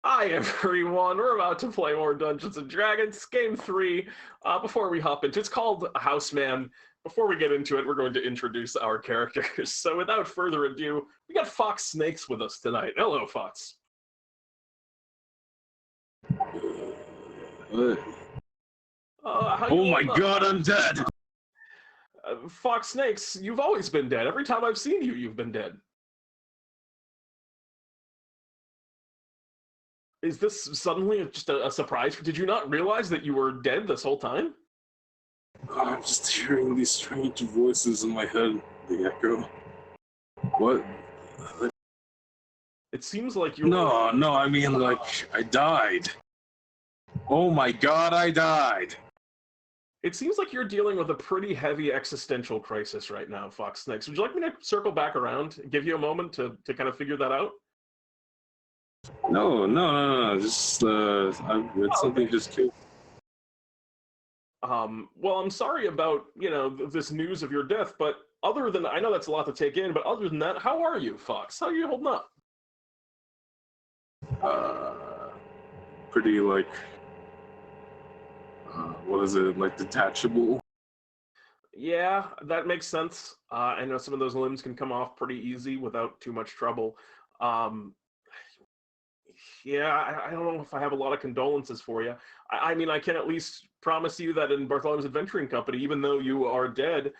Hi everyone, we're about to play more Dungeons & Dragons, Game 3. Before we hop into it, it's called Houseman. Before we get into it, we're going to introduce our characters. So without further ado, we got Fox Snakes with us tonight. Hello, Fox. Oh my god, I'm dead! Fox Snakes, you've always been dead. Every time I've seen you, you've been dead. Is this suddenly just a surprise? Did you not realize that you were dead this whole time? I'm just hearing these strange voices in my head. The echo. What? It seems like you No, I mean, like, I died. Oh my god, I died! It seems like you're dealing with a pretty heavy existential crisis right now, Fox Snakes. Would you like me to circle back around, give you a moment to kind of figure that out? No. Just, something just killed. Well, I'm sorry about, this news of your death, but other than, I know that's a lot to take in, but other than that, how are you, Fox? How are you holding up? Pretty, like, what is it, like, detachable? Yeah, that makes sense. I know some of those limbs can come off pretty easy without too much trouble. Yeah, I don't know if I have a lot of condolences for you. I mean, I can at least promise you that in Bartholomew's Adventuring Company, even though you are dead,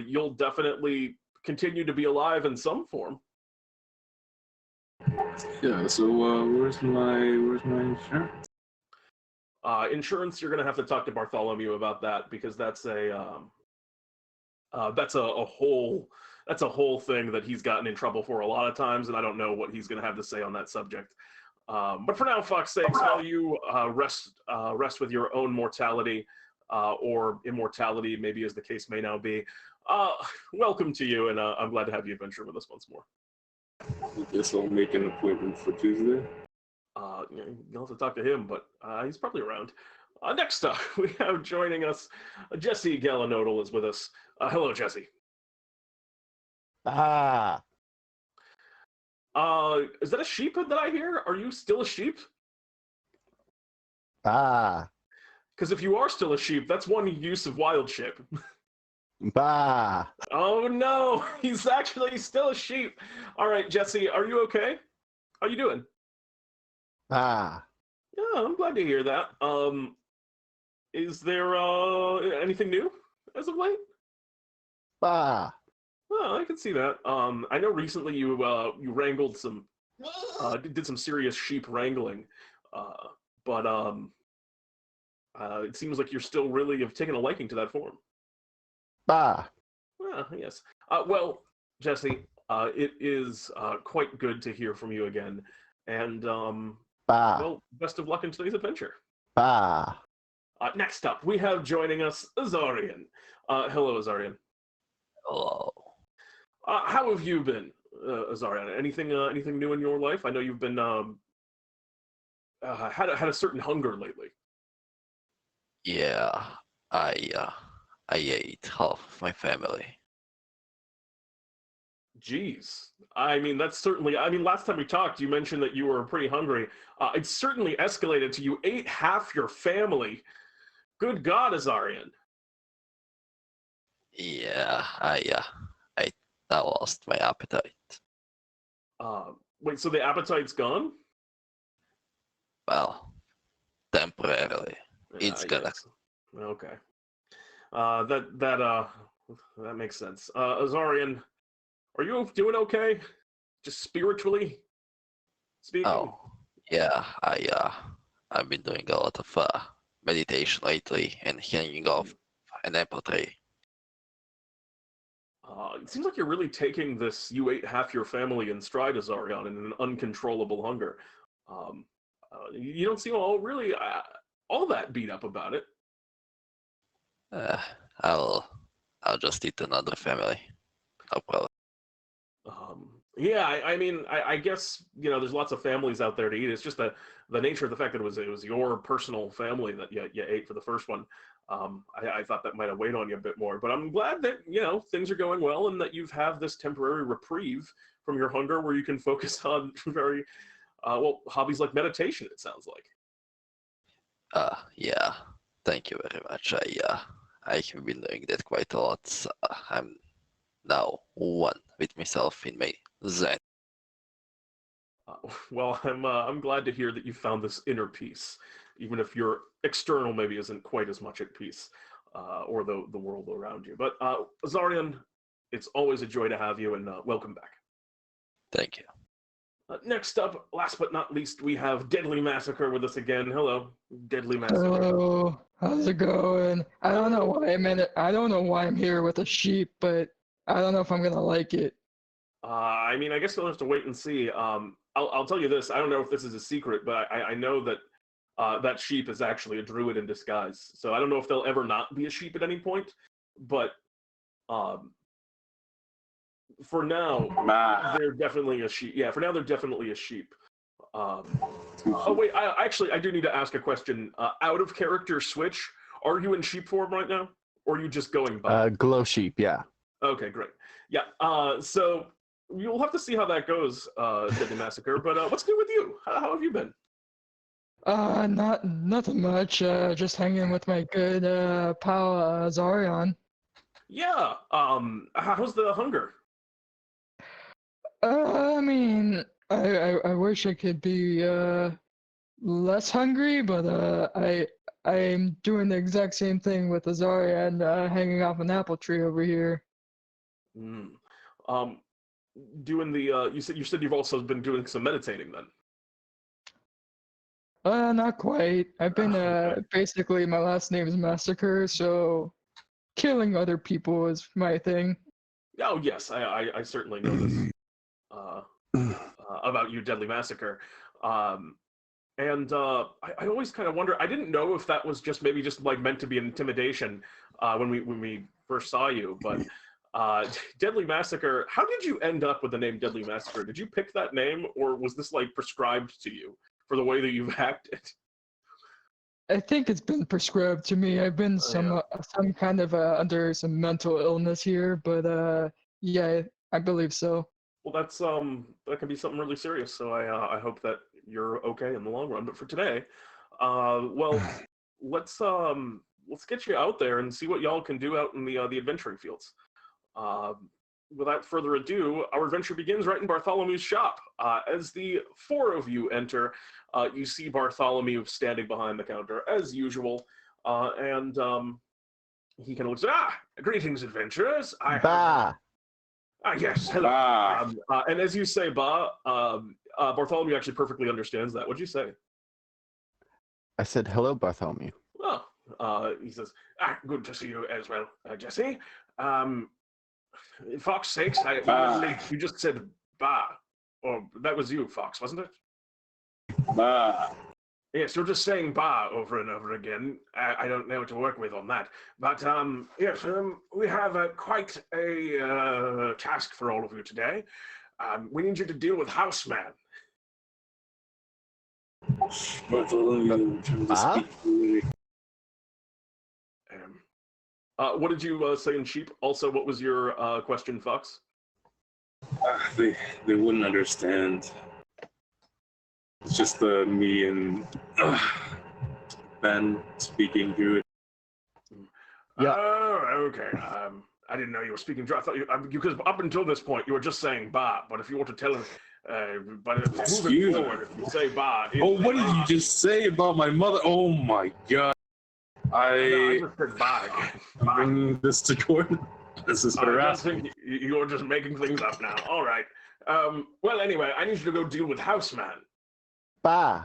you'll definitely continue to be alive in some form. Yeah, so, where's my insurance? Insurance, you're gonna have to talk to Bartholomew about that because that's a whole thing that he's gotten in trouble for a lot of times, and I don't know what he's gonna have to say on that subject. But for now, Fox Sakes, while you rest with your own mortality or immortality, maybe as the case may now be, welcome to you, and I'm glad to have you adventure with us once more. I guess I'll make an appointment for Tuesday. You'll have to talk to him, but he's probably around. Next up, we have joining us, Jesse Galanodel is with us. Hello, Jesse. Is that a sheep that I hear? Are you still a sheep? Because if you are still a sheep, that's one use of wild shape. Oh no, he's actually still a sheep. All right, Jesse, are you okay? How you doing? Yeah, I'm glad to hear that. Is there anything new as of late? Oh, I can see that. I know recently you wrangled some, did some serious sheep wrangling, but it seems like you're still really have taken a liking to that form. Yes. Well, Jesse, it is quite good to hear from you again, and well, best of luck in today's adventure. Next up, we have joining us Azarion. Hello, Azarion. Hello. How have you been, Azarion? Anything new in your life? I know you've been had a certain hunger lately. Yeah, I ate half my family. Jeez. I mean, that's certainly... I mean, last time we talked, you mentioned that you were pretty hungry. It's certainly escalated to you ate half your family. Good God, Azarion. Yeah, I lost my appetite. Wait, so the appetite's gone? Well, temporarily. It's gonna... Yes. Okay. That makes sense. Azarion, are you doing okay? Just spiritually speaking? Oh, yeah, I've been doing a lot of meditation lately and hanging off an apple tree. It seems like you're really taking this "you ate half your family" in stride, Azarion, in an uncontrollable hunger. You don't seem all that beat up about it. I'll just eat another family. No problem. Yeah, I mean, I guess, there's lots of families out there to eat. It's just the nature of the fact that it was your personal family that you ate for the first one. I thought that might have weighed on you a bit more, but I'm glad that, things are going well and that you've have this temporary reprieve from your hunger where you can focus on very well, hobbies like meditation, it sounds like. Yeah. Thank you very much. I have been doing that quite a lot. I'm now one with myself in my zen. Well, I'm glad to hear that you found this inner peace, even if your external maybe isn't quite as much at peace, or the world around you. But Azarion, it's always a joy to have you, and welcome back. Thank you. Next up, last but not least, we have Deadly Massacre with us again. Hello, Deadly Massacre. Hello, how's it going? I don't know why I don't know why I'm here with a sheep, but I don't know if I'm gonna like it. I mean, I guess you'll have to wait and see. I'll tell you this. I don't know if this is a secret, but I know that that sheep is actually a druid in disguise. So I don't know if they'll ever not be a sheep at any point. But for now, they're definitely a sheep. Yeah, for now, they're definitely a sheep. Oh, wait. I do need to ask a question. Out of character switch, are you in sheep form right now? Or are you just going by? Glow sheep, yeah. Okay, great. Yeah, so you'll have to see how that goes, Deadly Massacre. But what's new with you? How have you been? Nothing much. Just hanging with my good pal Azarion. Yeah. How's the hunger? I mean, I wish I could be less hungry, but I'm doing the exact same thing with Azarion, hanging off an apple tree over here. Doing the you said you've also been doing some meditating then. Not quite. I've been Okay. basically my last name is Massacre, so killing other people is my thing. Oh yes, I certainly know this about you, Deadly Massacre. And I always kind of wonder. I didn't know if that was maybe just like meant to be an intimidation when we first saw you, but. Deadly Massacre, how did you end up with the name Deadly Massacre? Did you pick that name, or was this like prescribed to you for the way that you've acted? I think it's been prescribed to me. I've been some kind of under some mental illness here, but yeah, I believe so. Well, that's that can be something really serious. So I hope that you're okay in the long run. But for today, well, let's get you out there and see what y'all can do out in the adventuring fields. Without further ado, our adventure begins right in Bartholomew's shop. As the four of you enter, you see Bartholomew standing behind the counter as usual, and he kind of looks. Greetings, adventurers. Yes, hello. And as you say, ba, Bartholomew actually perfectly understands that. What'd you say? I said hello, Bartholomew. Oh, he says, good to see you as well, Jesse. Fox sakes, you just said ba. Or that was you, Fox, wasn't it? Bah. Yes, you're just saying ba over and over again. I don't know what to work with on that. But, yes, we have quite a task for all of you today. We need you to deal with Houseman. Bartholomew turned to speak really. What did you say in sheep? Also, what was your question, Fox? They wouldn't understand. It's just me and Ben speaking Druid. Yeah. Oh, okay. I didn't know you were speaking Druid. I thought you because up until this point you were just saying ba. But if you want to tell him, but moving forward, if you say ba. Oh, what did you just say about my mother? Oh my God. I just said ba again. I'm bringing this to court. This is harassment. You're just making things up now. All right. Well, anyway, I need you to go deal with Houseman. Bah.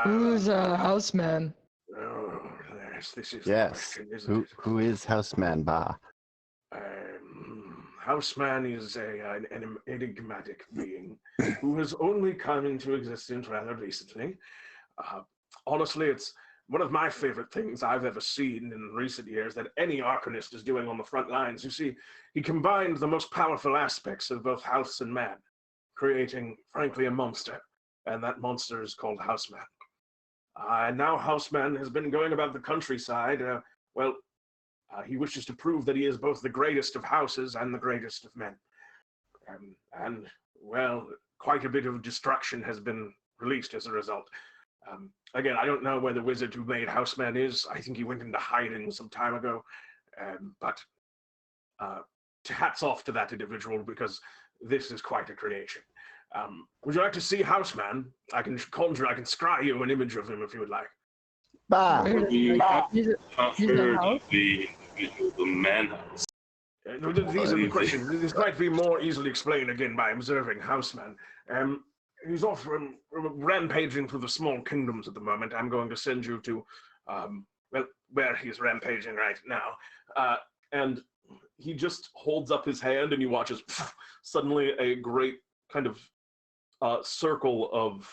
Who's Houseman? Oh, this is Yes. the question, isn't it? Who is Houseman Bah? Houseman is an enigmatic being who has only come into existence rather recently. Honestly, it's one of my favorite things I've ever seen in recent years that any Arcanist is doing on the front lines. You see, he combined the most powerful aspects of both house and man, creating, frankly, a monster. And that monster is called Houseman. And now Houseman has been going about the countryside. He wishes to prove that he is both the greatest of houses and the greatest of men. And, well, quite a bit of destruction has been released as a result. Again, I don't know where the wizard who made Houseman is. I think he went into hiding some time ago. But hats off to that individual, because this is quite a creation. Would you like to see Houseman? I can scry you an image of him if you would like. Bah! We have He's not he's a heard house? of the individual, the man house. These are the questions. This might be more easily explained again by observing Houseman. He's off rampaging through the small kingdoms at the moment. I'm going to send you to, where he's rampaging right now. And he just holds up his hand, and you watch as suddenly a great kind of circle of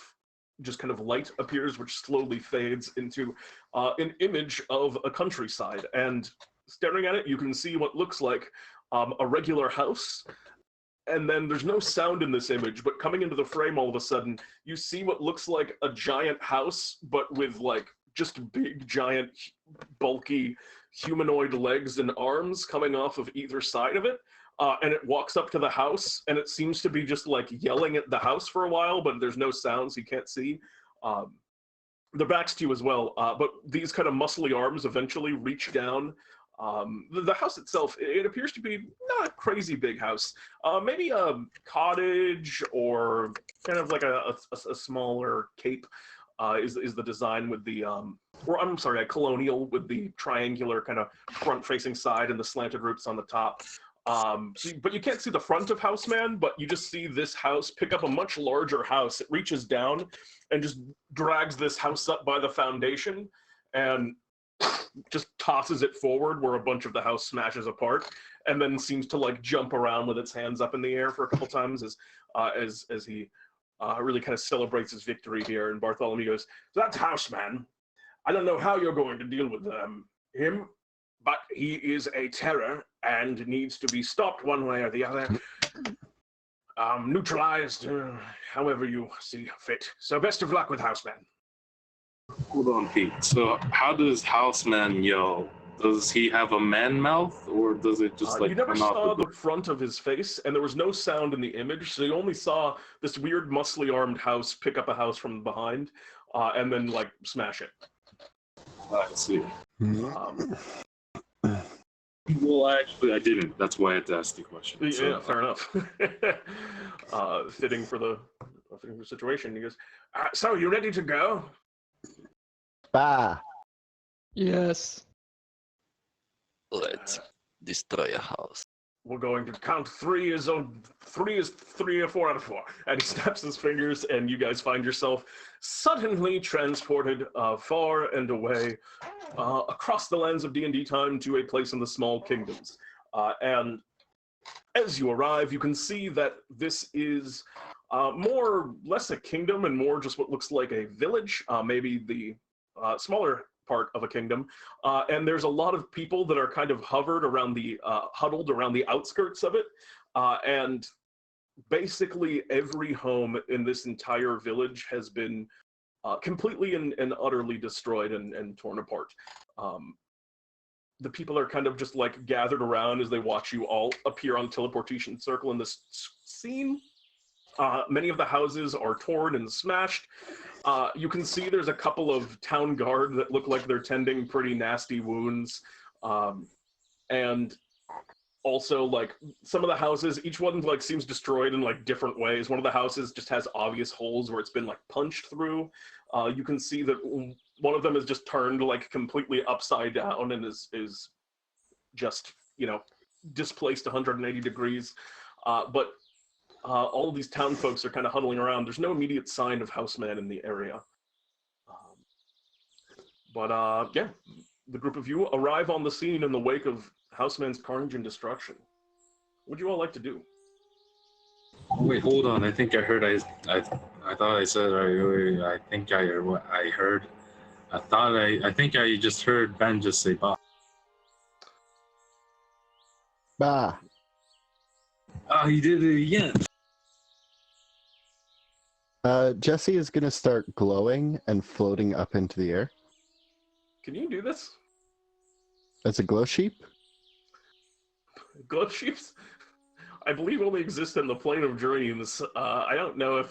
just kind of light appears, which slowly fades into an image of a countryside. And staring at it, you can see what looks like a regular house. And then there's no sound in this image, but coming into the frame all of a sudden, you see what looks like a giant house, but with like just big, giant, bulky humanoid legs and arms coming off of either side of it. And it walks up to the house, and it seems to be just like yelling at the house for a while, but there's no sounds, you can't see. Their backs to you as well, but these kind of muscly arms eventually reach down. The house itself, it appears to be not a crazy big house. Maybe a cottage or kind of like a smaller cape is the design with the, or I'm sorry, a colonial with the triangular kind of front-facing side and the slanted roofs on the top. But you can't see the front of Houseman, but you just see this house pick up a much larger house. It reaches down and just drags this house up by the foundation and just tosses it forward where a bunch of the house smashes apart, and then seems to like jump around with its hands up in the air for a couple times as he really kind of celebrates his victory here. And Bartholomew goes, "So that's Houseman. I don't know how you're going to deal with him, but he is a terror and needs to be stopped one way or the other. Neutralized, however you see fit. So best of luck with Houseman." Hold on, Pete. So how does Houseman yell? Does he have a man mouth, or does it just like you never come out saw the the front of his face, and there was no sound in the image, so you only saw this weird muscly armed house pick up a house from behind and then like smash it. I see. Um, Well, actually, I didn't. That's why I had to ask the question. Yeah, So, fair enough. Fitting for the situation. He goes, "So you ready to go?" Bah! Yes. Let's destroy a house. We're going to count three as 3 is 3 or 4 out of 4. And he snaps his fingers, and you guys find yourself suddenly transported far and away across the lands of DnDTime to a place in the Small Kingdoms. And as you arrive, you can see that this is more or less a kingdom and more just what looks like a village, maybe the smaller part of a kingdom. And there's a lot of people that are kind of huddled around the outskirts of it. And basically every home in this entire village has been completely and utterly destroyed and torn apart. The people are kind of just like gathered around as they watch you all appear on teleportation circle in this scene. Many of the houses are torn and smashed. You can see there's a couple of town guard that look like they're tending pretty nasty wounds. And also, like, some of the houses, each one like seems destroyed in like different ways. One of the houses just has obvious holes where it's been like punched through. You can see that one of them is just turned like completely upside down and is just, you know, displaced 180 degrees. But all of these town folks are kind of huddling around. There's no immediate sign of Houseman in the area. Yeah, the group of you arrive on the scene in the wake of Houseman's carnage and destruction. What would you all like to do? wait, hold on. I think I heard. I thought I said. I think I heard. I think I just heard Ben just say "bah." Bah! Ah, he did it again. Jesse is gonna start glowing and floating up into the air. Can you do this? As a glow sheep? Glow sheeps? I believe only exist in the plane of dreams. I don't know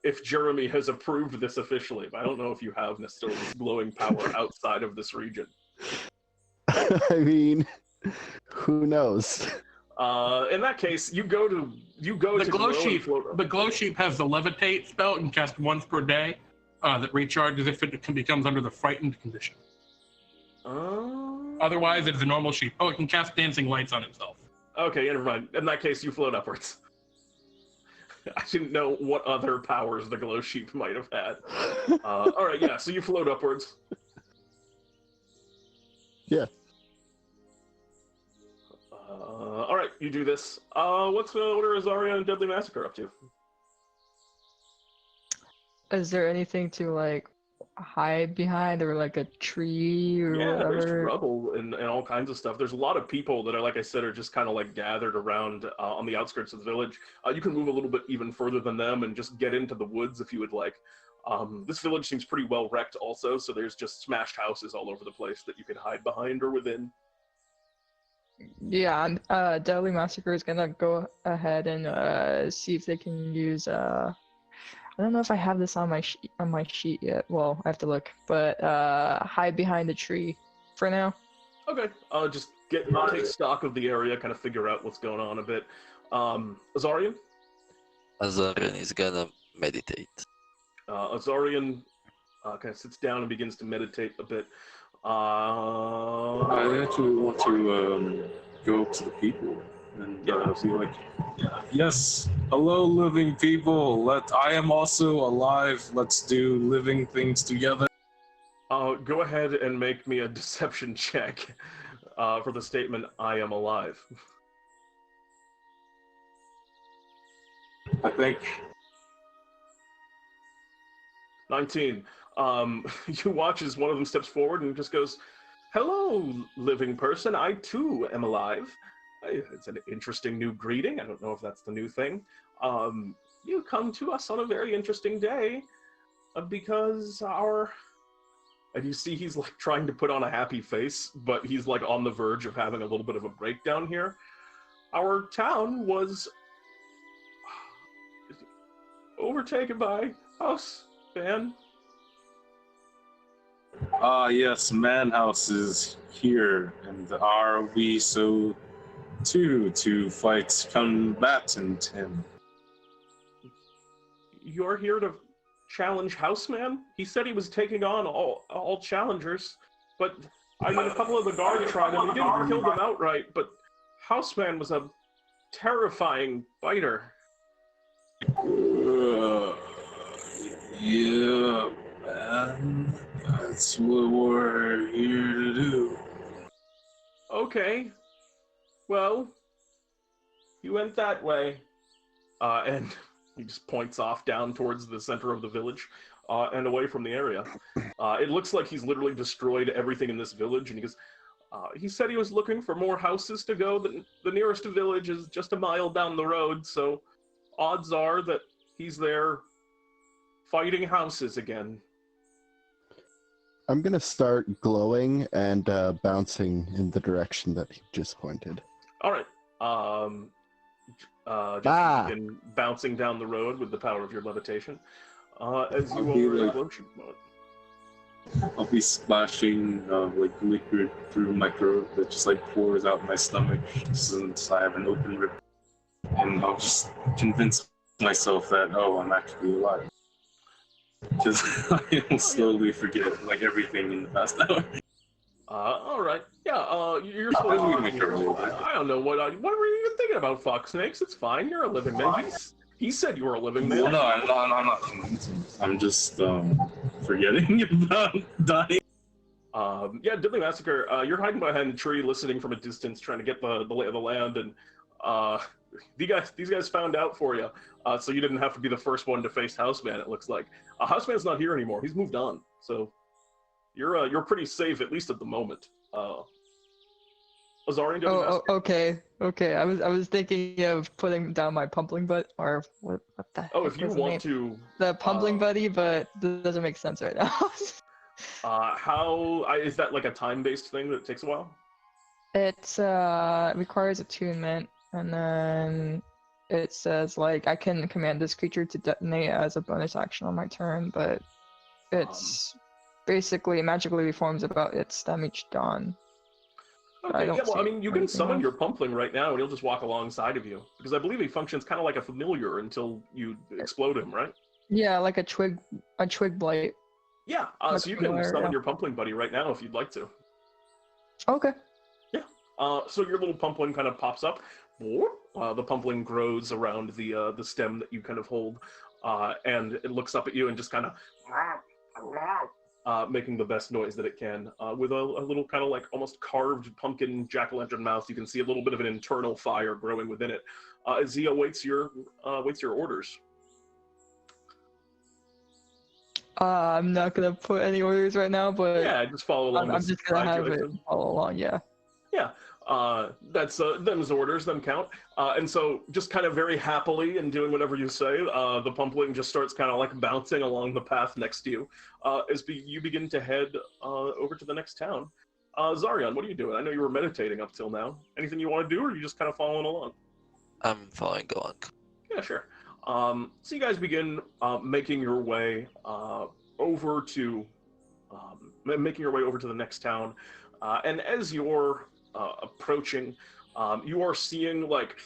if Jeremy has approved this officially, but I don't know if you have necessarily glowing power outside of this region. I mean, who knows? In that case, you go to The glow sheep. float. The glow sheep has the levitate spell and cast once per day. That recharges if it becomes under the frightened condition. Otherwise, it's a normal sheep. Oh, it can cast dancing lights on itself. Okay, never mind. In that case, you float upwards. I didn't know what other powers the glow sheep might have had. All right, yeah. So you float upwards. Yeah. All right, you do this. What are Azarion and Deadly Massacre up to? Is there anything to like hide behind, or like a tree or There's whatever? trouble and all kinds of stuff. There's a lot of people that are, like I said, are just kind of like gathered around on the outskirts of the village. You can move a little bit even further than them and just get into the woods if you would like. This village seems pretty well wrecked also, so there's just smashed houses all over the place that you can hide behind or within. Yeah, Deadly Massacre is gonna go ahead and see if they can use I don't know if I have this on my sheet yet. Well, I have to look, but hide behind a tree for now. Okay, just take stock of the area, kind of figure out what's going on a bit. Azarion? Azarion is gonna meditate. Azarion kind of sits down and begins to meditate a bit. I actually want to go up to the people and be like, yes, hello, living people. I am also alive. Let's do living things together. Go ahead and make me a deception check for the statement, I am alive. I think 19. You watch as one of them steps forward and just goes, hello, living person. I too am alive. It's an interesting new greeting. I don't know if that's the new thing. You come to us on a very interesting day because and you see he's like trying to put on a happy face, but he's like on the verge of having a little bit of a breakdown here. Our town was overtaken by house ban. yes, Manhouse is here, and are we so too to fight combatant him? You're here to challenge Houseman? He said he was taking on all challengers, but I mean, a couple of the guard tried him. He didn't kill them outright, but Houseman was a terrifying fighter. Yeah, man. That's what we're here to do. Okay. Well, you went that way. And he just points off down towards the center of the village and away from the area. It looks like he's literally destroyed everything in this village, and he goes, he said he was looking for more houses to go. The nearest village is just a mile down the road, so odds are that he's there fighting houses again. I'm gonna start glowing and bouncing in the direction that he just pointed. All right. Just begin bouncing down the road with the power of your levitation. As you are in worship mode. I'll be splashing like liquid through my throat that just like pours out my stomach since I have an open rip, and I'll just convince myself that I'm actually alive. Because I will slowly forget like everything in the past hour. All right. Yeah. You're supposed to. I don't know what were you even thinking about, Fox Snakes? It's fine. You're a living man. He said you were a living man. No, I'm not. I'm just forgetting about dying. Yeah, Deadly Massacre. You're hiding behind a tree, listening from a distance, trying to get the lay of the land, and these guys found out for you, so you didn't have to be the first one to face Houseman. It looks like Houseman's not here anymore. He's moved on, so you're pretty safe, at least at the moment. Azarion, okay. I was thinking of putting down my pumpling butt, or what the heck if you was the want name? to. The pumpling buddy, but that doesn't make sense right now. Is that like a time-based thing that takes a while? It's requires attunement. And then it says, like, I can command this creature to detonate as a bonus action on my turn, but it's basically magically reforms about its damage done. Okay, yeah, well, I mean, you can summon else. your Pumpling right now, and he'll just walk alongside of you. Because I believe he functions kind of like a familiar until you explode him, right? Yeah, like a twig blight. Yeah, Like so you can summon yeah. your Pumpling buddy right now if you'd like to. Okay. Yeah. So your little Pumpling kind of pops up. The Pumpling grows around the stem that you kind of hold, and it looks up at you and just kind of making the best noise that it can, with a little kind of like almost carved pumpkin jack-o'-lantern mouth. You can see a little bit of an internal fire growing within it. As he awaits your orders. I'm not gonna put any orders right now, but Yeah, just follow along. I'm just gonna have it follow along. Yeah. Yeah. That's them's orders, them count. And so just kind of very happily and doing whatever you say, the Pumpling just starts kind of like bouncing along the path next to you, as you begin to head over to the next town. Azarion, what are you doing? I know you were meditating up till now. Anything you want to do, or are you just kind of following along? I'm following along. Yeah, sure. So you guys begin making your way over to the next town, and as you're approaching, you are seeing, like,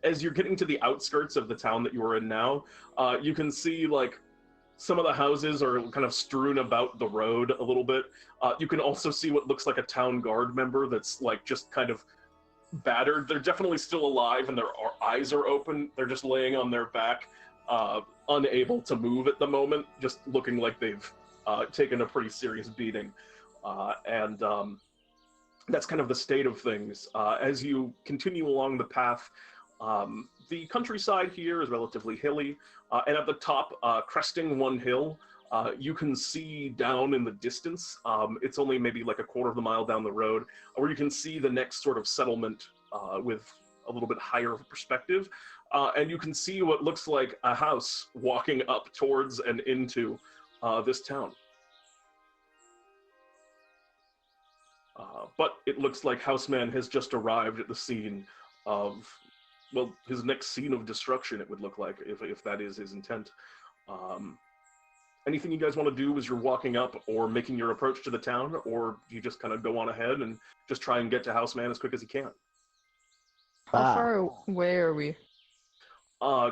as you're getting to the outskirts of the town that you are in now, you can see, like, some of the houses are kind of strewn about the road a little bit. You can also see what looks like a town guard member that's, like, just kind of battered. They're definitely still alive and their eyes are open. They're just laying on their back, unable to move at the moment, just looking like they've taken a pretty serious beating. And that's kind of the state of things. As you continue along the path, the countryside here is relatively hilly, and at the top, cresting one hill, you can see down in the distance, it's only maybe like a quarter of a mile down the road, where you can see the next sort of settlement with a little bit higher of a perspective, and you can see what looks like a house walking up towards and into this town. But it looks like Houseman has just arrived at the scene of, well, his next scene of destruction, it would look like, if that is his intent. Anything you guys want to do as you're walking up or making your approach to the town, or you just kind of go on ahead and just try and get to Houseman as quick as you can? How far away are we?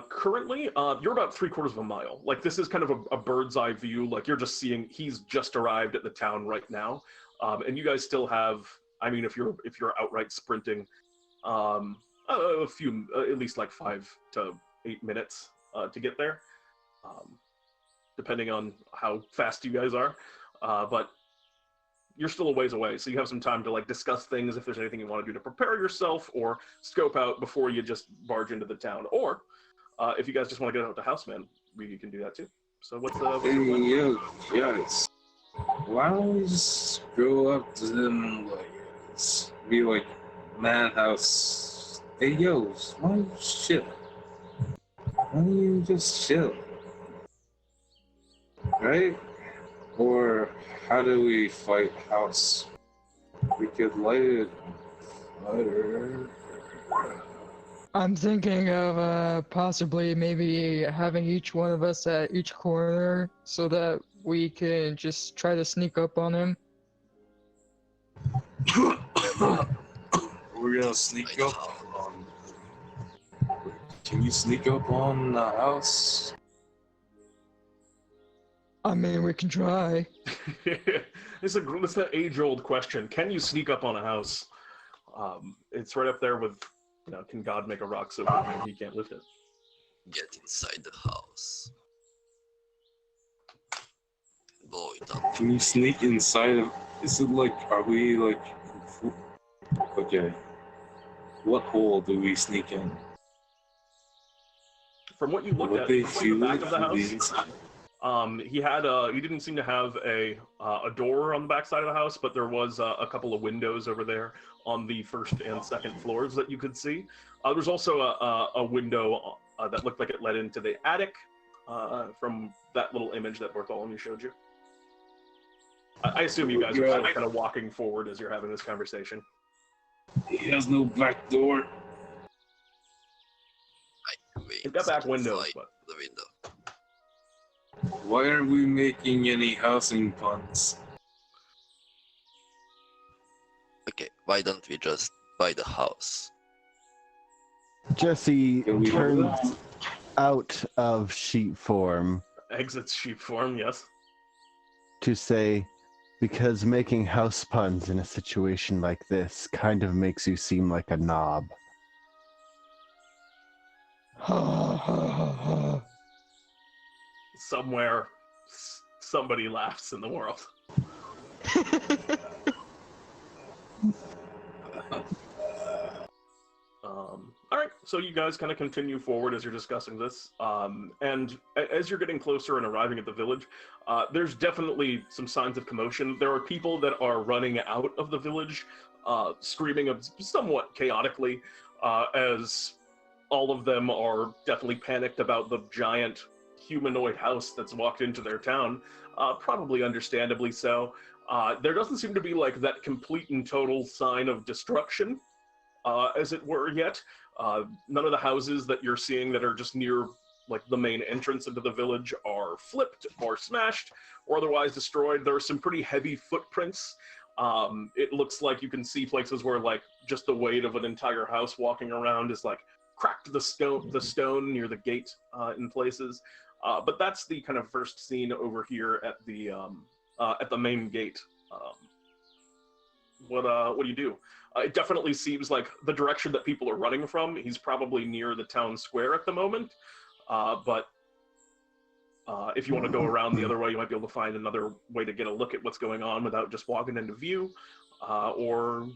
Currently, you're about 3/4 of a mile. Like, this is kind of a bird's eye view. Like, you're just seeing he's just arrived at the town right now. And you guys still have, I mean, if you're outright sprinting, a few, at least like 5 to 8 minutes to get there, depending on how fast you guys are. But you're still a ways away, so you have some time to, like, discuss things if there's anything you want to do to prepare yourself or scope out before you just barge into the town. Or if you guys just want to get out the Houseman, we can do that too. So what's the yes. Why don't we just go up to them, like, be like, man house, hey yo, why don't you chill? Why don't you just chill? Right? Or how do we fight house? We could light it on fire. I'm thinking of possibly maybe having each one of us at each corner so that we can just try to sneak up on him. We're gonna sneak up on... Can you sneak up on the house? I mean, we can try. It's an age-old question. Can you sneak up on a house? It's right up there with, you know, can God make a rock so heavy he can't lift it? Get inside the house. Blow it up. Can you sneak inside of... Is it like... Are we like... Okay. What hole do we sneak in? From what you looked at, They from the back of the house, inside. he didn't seem to have a door on the back side of the house, but there was a couple of windows over there on the first and second floors that you could see. There's also a window that looked like it led into the attic from that little image that Bartholomew showed you. I assume you guys are kind of walking forward as you're having this conversation. He has no back door. We've got back windows, fly but the window. Why aren't we making any housing puns? Okay, why don't we just buy the house? Jesse Can we do turns that? out of sheep form exits sheep form, yes. to say, because making house puns in a situation like this kind of makes you seem like a knob. Ha ha ha ha. Somewhere, somebody laughs in the world. All right, so you guys kind of continue forward as you're discussing this, and as you're getting closer and arriving at the village, there's definitely some signs of commotion. There are people that are running out of the village, screaming somewhat chaotically, as all of them are definitely panicked about the giant humanoid house that's walked into their town, probably understandably so. There doesn't seem to be like that complete and total sign of destruction, as it were, yet. None of the houses that you're seeing that are just near like the main entrance into the village are flipped or smashed or otherwise destroyed. There are some pretty heavy footprints. It looks like you can see places where like just the weight of an entire house walking around is like cracked the stone near the gate in places. But that's the kind of first scene over here at the main gate. What do you do? It definitely seems like the direction that people are running from. He's probably near the town square at the moment, but if you want to go around the other way, you might be able to find another way to get a look at what's going on without just walking into view. Or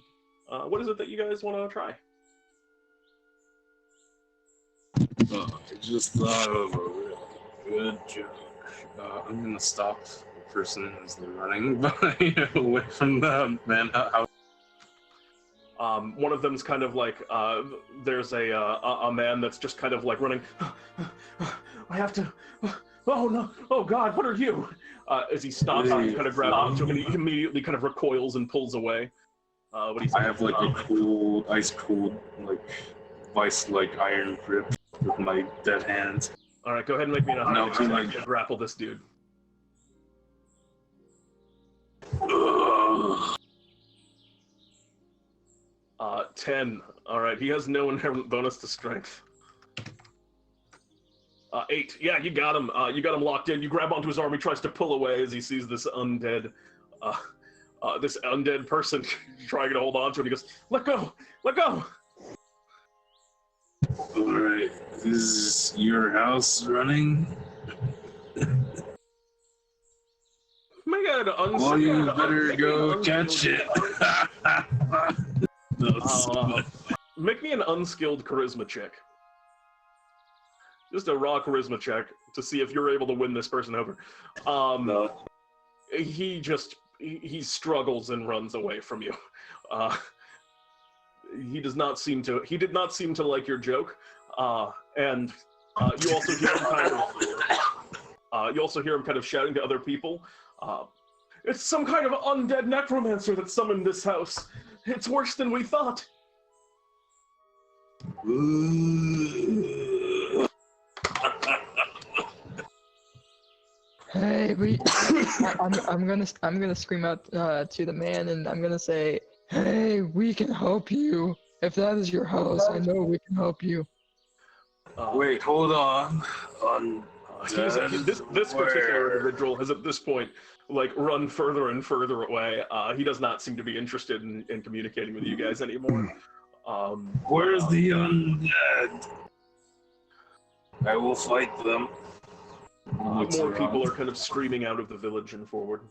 what is it that you guys want to try? I just thought of a real good joke. I'm gonna stop the person as they're running away from the man house. One of them's kind of like, there's a man that's just kind of like running, I have to, oh no, oh God, what are you? As he stops, he kind of grabs onto him and he immediately kind of recoils and pulls away. What do you say? I have like a cold, ice cold, like vice-like iron grip with my dead hands. All right, go ahead and make me an No, athletics check to grapple this dude. Ugh. 10. All right, he has no inherent bonus to strength. 8. Yeah, you got him. You got him locked in. You grab onto his arm. He tries to pull away as he sees this undead person trying to hold on to him. He goes, "Let go! Let go!" All right, is your house running? Make an Well, you better go catch it. Make me an unskilled charisma check. Just a raw charisma check to see if you're able to win this person over. No. He struggles and runs away from you. He did not seem to like your joke. And you also hear him kind of shouting to other people. It's some kind of undead necromancer that summoned this house. It's worse than we thought. Hey, I'm gonna scream out to the man, and I'm gonna say, "Hey, we can help you. If that is your house, I know we can help you." Wait, hold on. This particular individual has at this point like run further and further away. He does not seem to be interested in communicating with you guys anymore. Where's the undead? I will fight them. More people are kind of screaming out of the village and forward.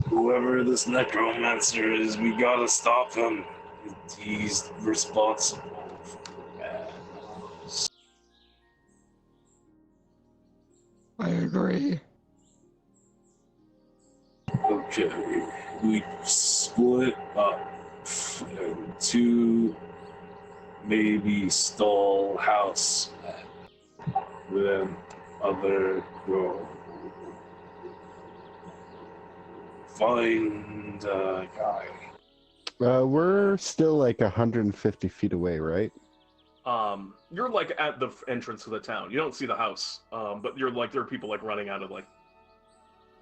Whoever this necromancer is, we gotta stop him. He's responsible for madness. I agree. Okay, we split up to maybe stall house with other girl. Find a guy. We're still like 150 feet away, right? You're like at the entrance to the town. You don't see the house, but you're like there are people like running out of like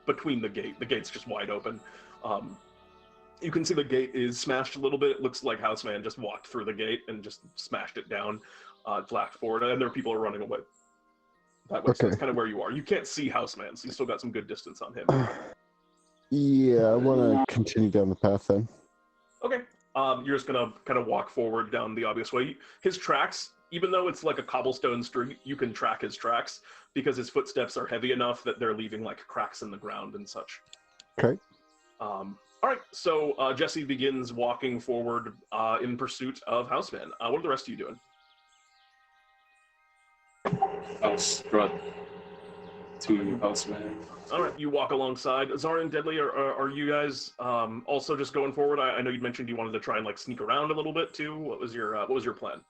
between the gate. The gate's just wide open. You can see the gate is smashed a little bit. It looks like Houseman just walked through the gate and just smashed it down, flat forward, and there are people are running away. That way, so that's kind of where you are. You can't see Houseman, so you still got some good distance on him. Yeah, I want to continue down the path then. Okay. You're just gonna kind of walk forward down the obvious way. His tracks, even though it's like a cobblestone street, you can track his tracks because his footsteps are heavy enough that they're leaving like cracks in the ground and such. Okay. All right, so Jesse begins walking forward in pursuit of Houseman. What are the rest of you doing? I'll strut to Houseman. All right, you walk alongside. Azarion, Deadly, are you guys also just going forward? I know you mentioned you wanted to try and like sneak around a little bit too. What was your plan?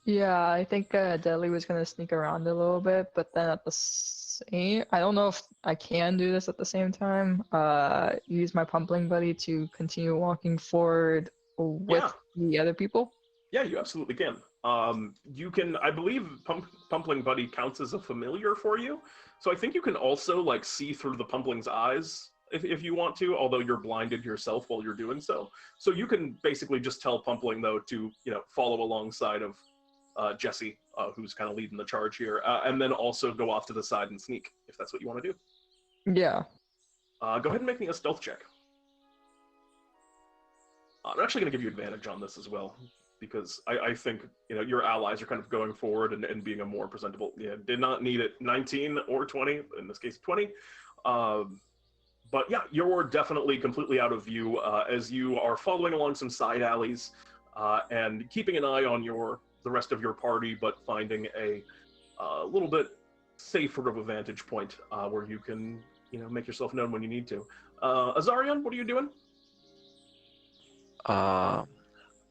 Yeah, I think Deadly was gonna sneak around a little bit, but then at the same, I don't know if I can do this at the same time. Use my pumpling buddy to continue walking forward with the other people. Yeah, you absolutely can. You can, I believe, pumpling buddy counts as a familiar for you, so I think you can also like see through the pumpling's eyes if you want to, although you're blinded yourself while you're doing so. So you can basically just tell pumpling though to follow alongside of Jesse, who's kind of leading the charge here, and then also go off to the side and sneak if that's what you want to do. Yeah. Go ahead and make me a stealth check. I'm actually going to give you advantage on this as well, because I think your allies are kind of going forward and being a more presentable. Yeah, did not need it 19 or 20, in this case 20. But yeah, you're definitely completely out of view as you are following along some side alleys and keeping an eye on the rest of your party, but finding a little bit safer of a vantage point where you can make yourself known when you need to. Azarion, what are you doing?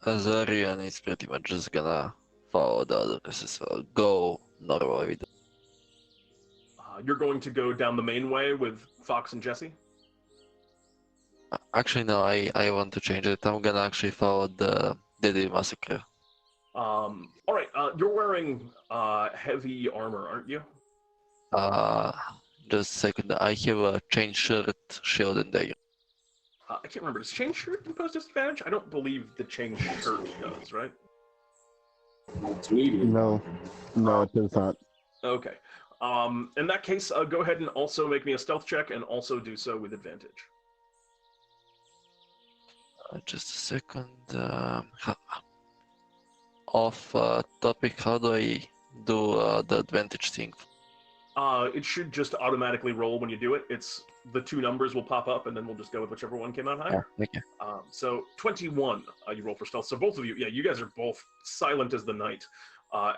Azarion is pretty much just gonna follow the others as well. Go normal with You're going to go down the main way with Fox and Jesse? Actually, no, I want to change it. I'm gonna actually follow the Massacre. All right, you're wearing heavy armor, aren't you? Just a second. I have a chain shirt, shield, and dagger. I can't remember. Does chain shirt impose disadvantage? I don't believe the chain shirt does, right? No, it does not. Okay. In that case, go ahead and also make me a stealth check, and also do so with advantage. Just a second. Off topic, how do I do the advantage thing? It should just automatically roll when you do it. It's the two numbers will pop up, and then we'll just go with whichever one came out higher. Yeah, okay. So 21, you roll for stealth. So both of you, you guys are both silent as the night.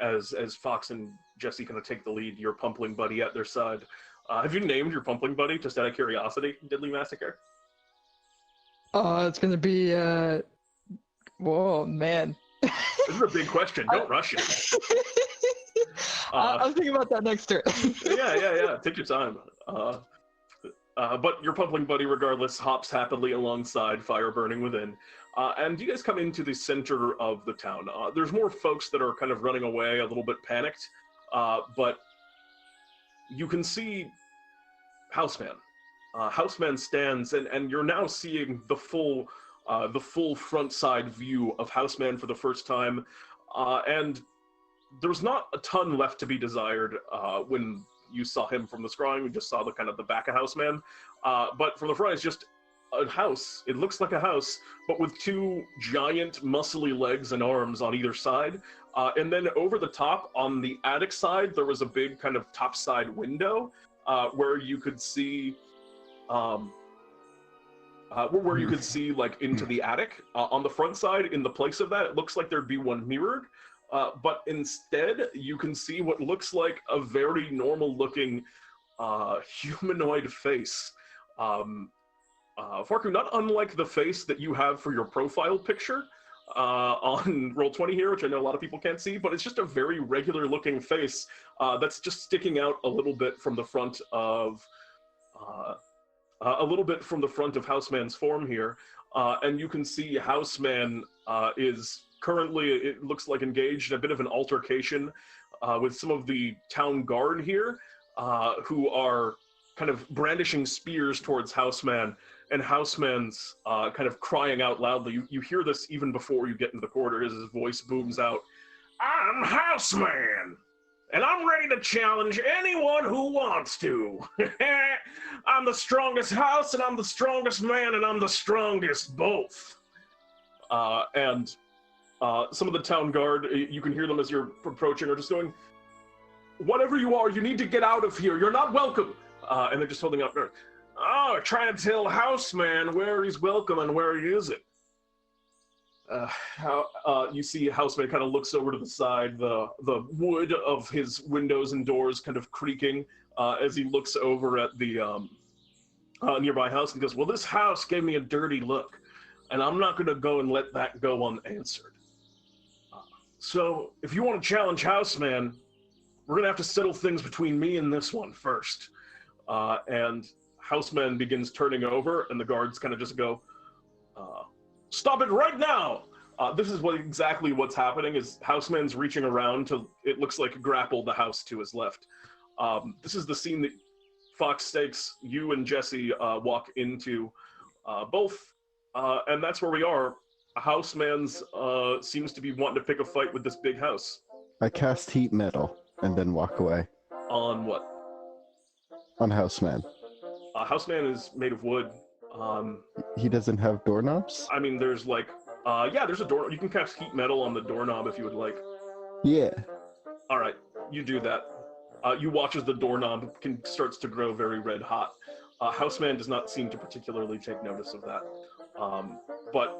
As Fox and Jesse kind of take the lead, your pumpling buddy at their side. Have you named your pumpling buddy, just out of curiosity, Deadly Massacre? It's gonna be whoa, man. This is a big question. Don't rush it. I'm thinking about that next turn. Yeah. Take your time. But your pumpling buddy, regardless, hops happily alongside, fire burning within. And you guys come into the center of the town. There's more folks that are kind of running away, a little bit panicked. But you can see Houseman. Houseman stands, and you're now seeing the full front side view of Houseman for the first time. And there's not a ton left to be desired when you saw him from the scrying. We just saw the kind of the back of Houseman. But from the front, it's just a house. It looks like a house, but with two giant muscly legs and arms on either side. And then over the top, on the attic side, there was a big kind of top side window where you could see where you could see like into the attic. On the front side, in the place of that, it looks like there'd be one mirrored. But instead, you can see what looks like a very normal-looking humanoid face. Farku, not unlike the face that you have for your profile picture on Roll20 here, which I know a lot of people can't see, but it's just a very regular-looking face that's just sticking out a little bit from the front of Houseman's form here. and you can see Houseman is currently, it looks like, engaged in a bit of an altercation with some of the town guard here, who are kind of brandishing spears towards Houseman, and Houseman's kind of crying out loudly. You hear this even before you get into the corridor as his voice booms out. I'm Houseman, and I'm ready to challenge anyone who wants to. I'm the strongest house, and I'm the strongest man, and I'm the strongest both. And some of the town guard, you can hear them as you're approaching, are just going, whatever you are, you need to get out of here. You're not welcome. And they're just holding up there. Oh, trying to tell Houseman where he's welcome and where he isn't. You see Houseman kind of looks over to the side, the wood of his windows and doors kind of creaking as he looks over at the nearby house and goes, well, this house gave me a dirty look, and I'm not going to go and let that go unanswered. So if you want to challenge Houseman, we're going to have to settle things between me and this one first. And Houseman begins turning over, and the guards kind of just go, stop it right now! This is exactly what's happening, is Houseman's reaching around to, it looks like, grapple the house to his left. This is the scene that Fox Stakes, you and Jesse walk into both, and that's where we are. Houseman's seems to be wanting to pick a fight with this big house. I cast heat metal and then walk away. On what? On Houseman. Houseman is made of wood. He doesn't have doorknobs? I mean, there's like, yeah, there's a door. You can cast heat metal on the doorknob if you would like. Yeah. All right, you do that. You watch as the doorknob starts to grow very red hot. Houseman does not seem to particularly take notice of that. But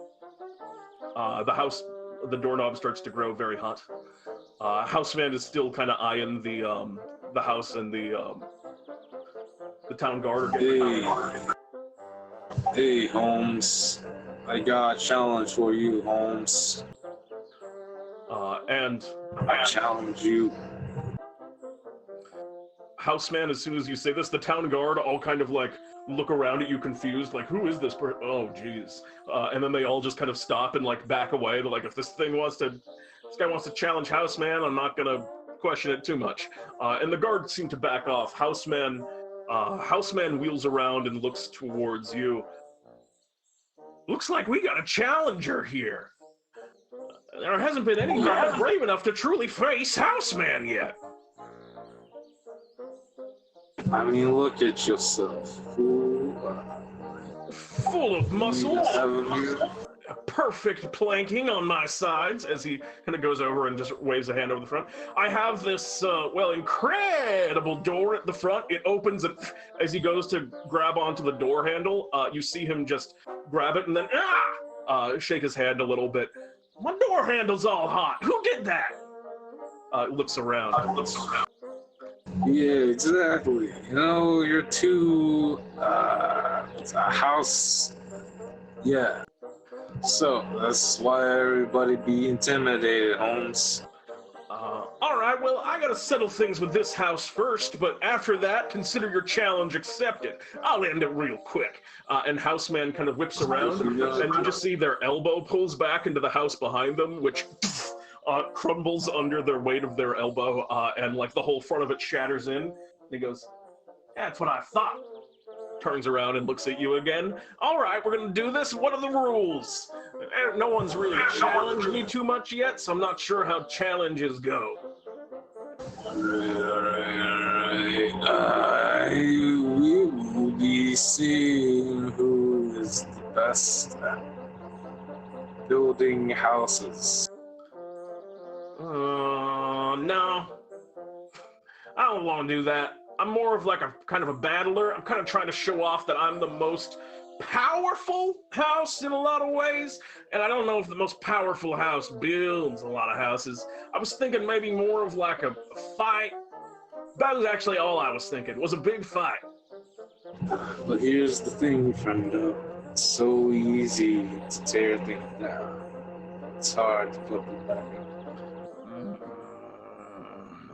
the doorknob starts to grow very hot. Houseman is still kind of eyeing the house, and the town guard. Hey, Holmes. I got a challenge for you, Holmes. And I challenge you. Houseman, as soon as you say this, the town guard all kind of like look around at you confused, like, who is this person? Oh, geez. And then they all just kind of stop and like back away. They're like, if this guy wants to challenge Houseman, I'm not gonna question it too much. And the guards seem to back off. Houseman wheels around and looks towards you. Looks like we got a challenger here. There hasn't been any man brave enough to truly face Houseman yet. I mean, look at yourself, fool. Full of muscles. Perfect planking on my sides, as he kind of goes over and just waves a hand over the front. I have this, incredible door at the front. It opens, and as he goes to grab onto the door handle, you see him just grab it and then shake his hand a little bit. My door handle's all hot. Who did that? Looks around. Yeah, exactly. You know, you're too, a house. Yeah. So, that's why everybody be intimidated, Holmes. All right, well, I gotta settle things with this house first, but after that, consider your challenge accepted. I'll end it real quick. And Houseman kind of whips around, and you just see their elbow pulls back into the house behind them, which crumbles under their weight of their elbow, and like the whole front of it shatters in. And he goes, that's what I thought. Turns around and looks at you again. All right, we're gonna do this. What are the rules? No one's really challenged me too much yet, so I'm not sure how challenges go. We will be seeing who is the best at building houses. No. I don't want to do that. I'm more of like a kind of a battler. I'm kind of trying to show off that I'm the most powerful house in a lot of ways, and I don't know if the most powerful house builds a lot of houses. I was thinking maybe more of like a fight. That was actually all I was thinking, was a big fight. But here's the thing, friendo. It's so easy to tear things down. It's hard to put them back.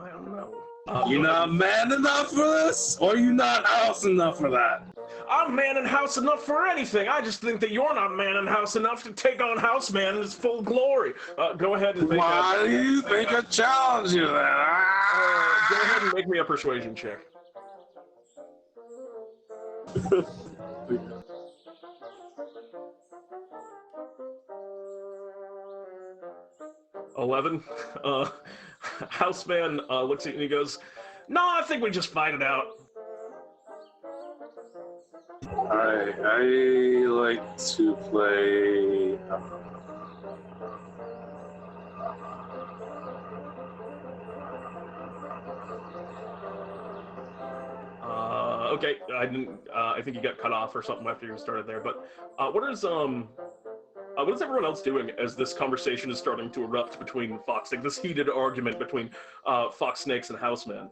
I don't know. You not man enough for this? Or you not house enough for that? I'm man in house enough for anything. I just think that you're not man in house enough to take on Houseman in his full glory. Go ahead and make Why do you think I challenge you then? go ahead and make me a persuasion check. 11. Houseman looks at you and he goes, "No, I think we just fight it out." Alright, I like to play. Okay, I didn't. I think you got cut off or something after you started there. But what is everyone else doing as this conversation is starting to erupt between Fox, like this heated argument between Fox Snakes and Houseman?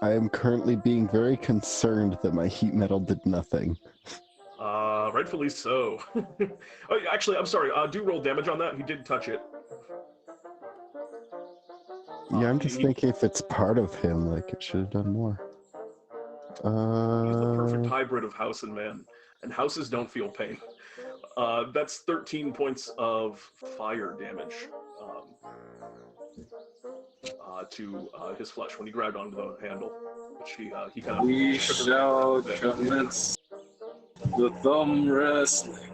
I am currently being very concerned that my heat metal did nothing. Rightfully so. Oh, actually, I'm sorry. Do roll damage on that. He did touch it. Yeah, I'm just thinking if it's part of him, like it should have done more. He's the perfect hybrid of house and man, and houses don't feel pain. That's 13 points of fire damage to his flesh when he grabbed onto the handle, which he kind of. We shall commence the thumb wrestling.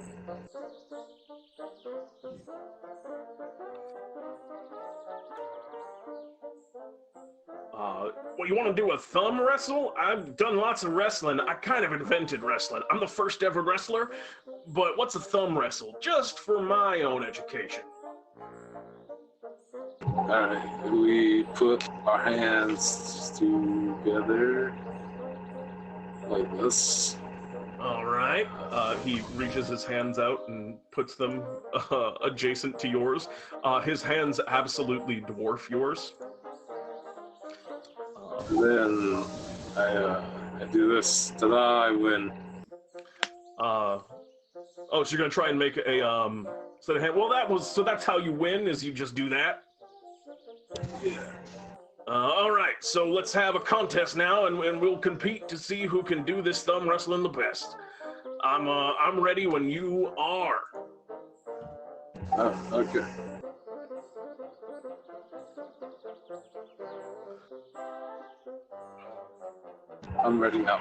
Well, you want to do a thumb wrestle? I've done lots of wrestling. I kind of invented wrestling. I'm the first ever wrestler. But what's a thumb wrestle? Just for my own education. Alright, we put our hands together like this. All right. He reaches his hands out and puts them adjacent to yours. His hands absolutely dwarf yours. Then I do this. Ta-da! I win. Oh, so you're gonna try and make a set of hand. Well, that's how you win. Is you just do that. Yeah. All right. So let's have a contest now, and we'll compete to see who can do this thumb wrestling the best. I'm ready when you are. Oh, okay. I'm ready now.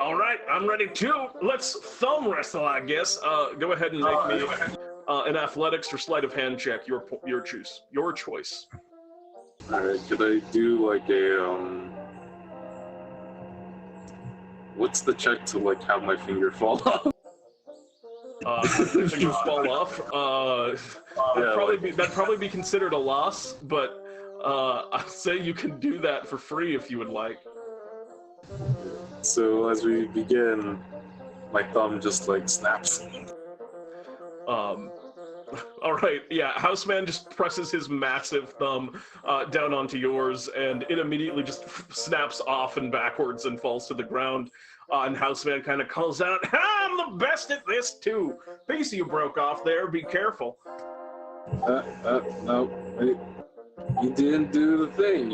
All right, I'm ready too. Let's thumb wrestle, I guess. Go ahead and make me an athletics or sleight of hand check. Your choice. Your choice. All right. Could I do like a What's the check to like have my finger fall off? Fingers fall off. That'd probably be considered a loss, but I'd say you can do that for free if you would like. So as we begin, my thumb just like snaps. All right, yeah. Houseman just presses his massive thumb down onto yours, and it immediately just snaps off and backwards and falls to the ground. And Houseman kind of calls out, "I'm the best at this too. Piece you broke off there. Be careful." No, wait. You didn't do the thing.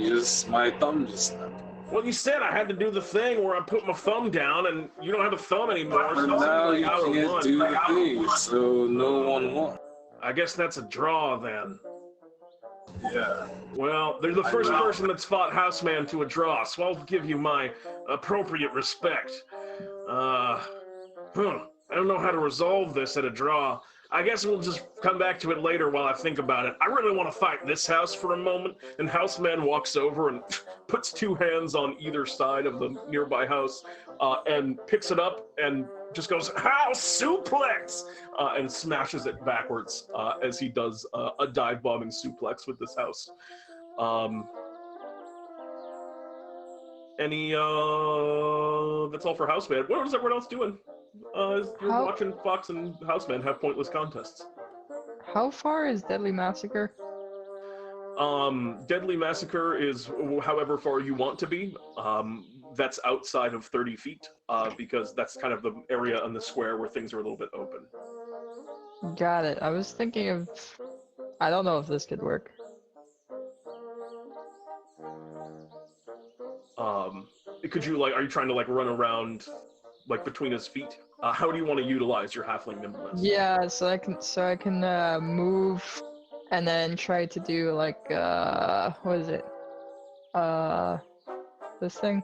My thumb just snapped. Well, you said I had to do the thing where I put my thumb down, and you don't have a thumb anymore. But So now like you I can't won. do the thing, so no one won. I guess that's a draw then. Yeah. Well, they're the first person that's fought Houseman to a draw, so I'll give you my appropriate respect. I don't know how to resolve this at a draw. I guess we'll just come back to it later while I think about it. I really want to fight this house for a moment, and Houseman walks over and puts two hands on either side of the nearby house, and picks it up and just goes, "House suplex!" And smashes it backwards as he does a dive-bombing suplex with this house. That's all for Houseman. What is everyone else doing? You're watching Fox and Houseman have pointless contests. How far is Deadly Massacre? Deadly Massacre is however far you want to be. That's outside of 30 feet, because that's kind of the area on the square where things are a little bit open. Got it. I was thinking of... I don't know if this could work. Could you, like, are you trying to, like, run around like between his feet. How do you want to utilize your halfling nimbleness? Yeah, so I can move and then try to do like what is it? This thing?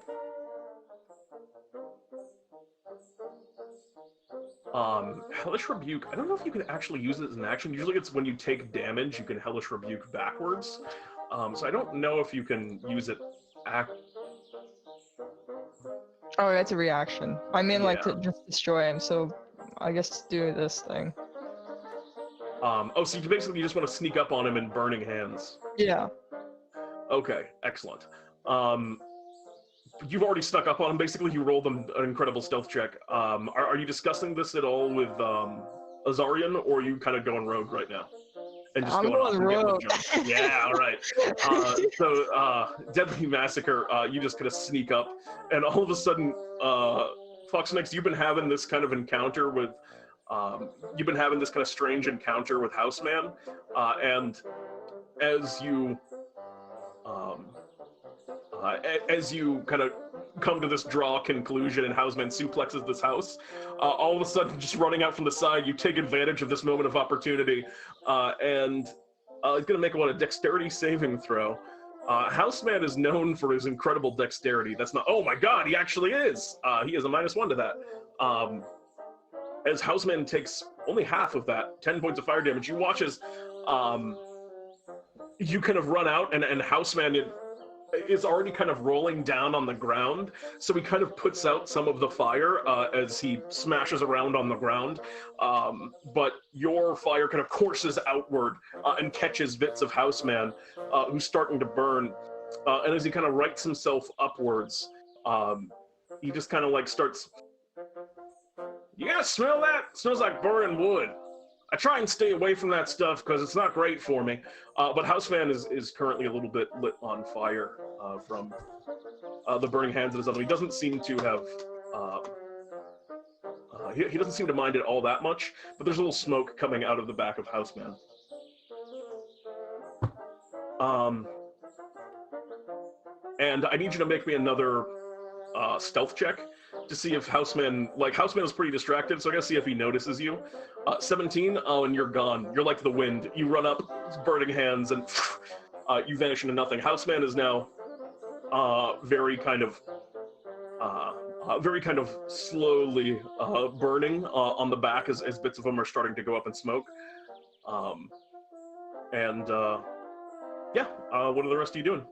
Hellish Rebuke, I don't know if you can actually use it as an action. Usually it's when you take damage, you can Hellish Rebuke backwards. So I don't know if you can use it Oh, that's a reaction. I mean, like, Yeah. to just destroy him, so I guess do this thing. So you basically just want to sneak up on him in Burning Hands. Yeah. Okay, excellent. You've already snuck up on him. Basically, you rolled an incredible stealth check. Are you discussing this at all with Azarion, or are you kind of going rogue right now? And just I'm going off going and getting the rogue. jump? Yeah, all right. Deadly Massacre, you just kind of sneak up, and all of a sudden, Foxnix, you've been having this kind of encounter with, you've been having this kind of strange encounter with Houseman, and as you kind of come to this draw conclusion and Houseman suplexes this house, all of a sudden, just running out from the side, you take advantage of this moment of opportunity, and it's going to make a dexterity saving throw. Houseman is known for his incredible dexterity. That's not, oh my god, he actually is! He is a -1 to that. As Houseman takes only half of that, 10 points of fire damage, you watch as you kind of run out, and Houseman is already kind of rolling down on the ground, so he kind of puts out some of the fire as he smashes around on the ground, but your fire kind of courses outward and catches bits of Houseman, who's starting to burn, and as he kind of rights himself upwards, he just kind of like starts, you guys smell that? It smells like burning wood. I try and stay away from that stuff because it's not great for me. But Houseman is currently a little bit lit on fire from the burning hands of his other. He doesn't seem to have. He doesn't seem to mind it all that much, but there's a little smoke coming out of the back of Houseman. And I need you to make me another stealth check to see if Houseman is pretty distracted, so I gotta see if he notices you. 17, and you're gone. You're like the wind. You run up, burning hands, and you vanish into nothing. Houseman is now very kind of slowly burning on the back as bits of him are starting to go up in smoke. What are the rest of you doing?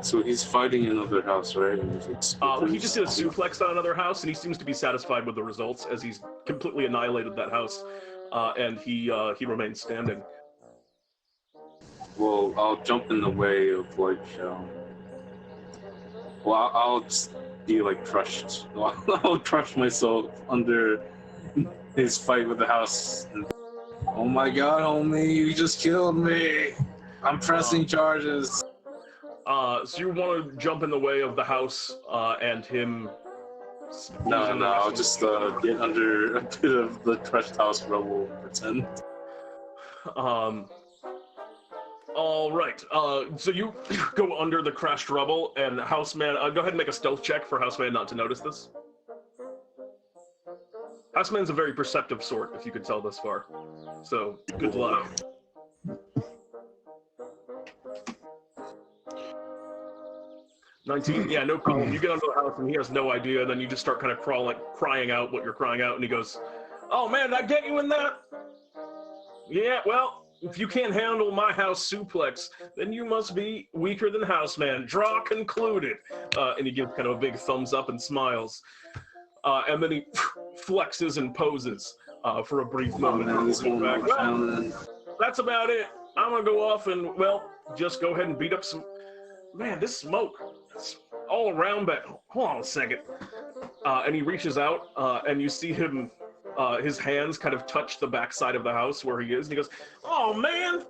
So he's fighting another house, right? He just did a suplex on another house, and he seems to be satisfied with the results as he's completely annihilated that house, and he remains standing. Well, I'll jump in the way of I'll just be crushed. I'll crush myself under his fight with the house. Oh my god, homie, you just killed me! I'm pressing charges. So you want to jump in the way of the house and him? No, I'll just get under a bit of the crushed house rubble, pretend. All right. So you go under the crushed rubble, and Houseman, go ahead and make a stealth check for Houseman not to notice this. Houseman's a very perceptive sort, if you could tell thus far. So, good luck. $19, yeah, no problem. You get under the house and he has no idea, and then you just start kind of crying out what you're crying out, and he goes, oh man, did I get you in that? Yeah, well, if you can't handle my house suplex, then you must be weaker than Houseman. Draw concluded. And he gives kind of a big thumbs up and smiles. And then he flexes and poses for a brief moment. Well, that's about it. I'm gonna go off and, well, just go ahead and beat up some... Man, this smoke, it's all around, but hold on a second. And he reaches out, and you see him, his hands kind of touch the backside of the house where he is, and he goes, oh man,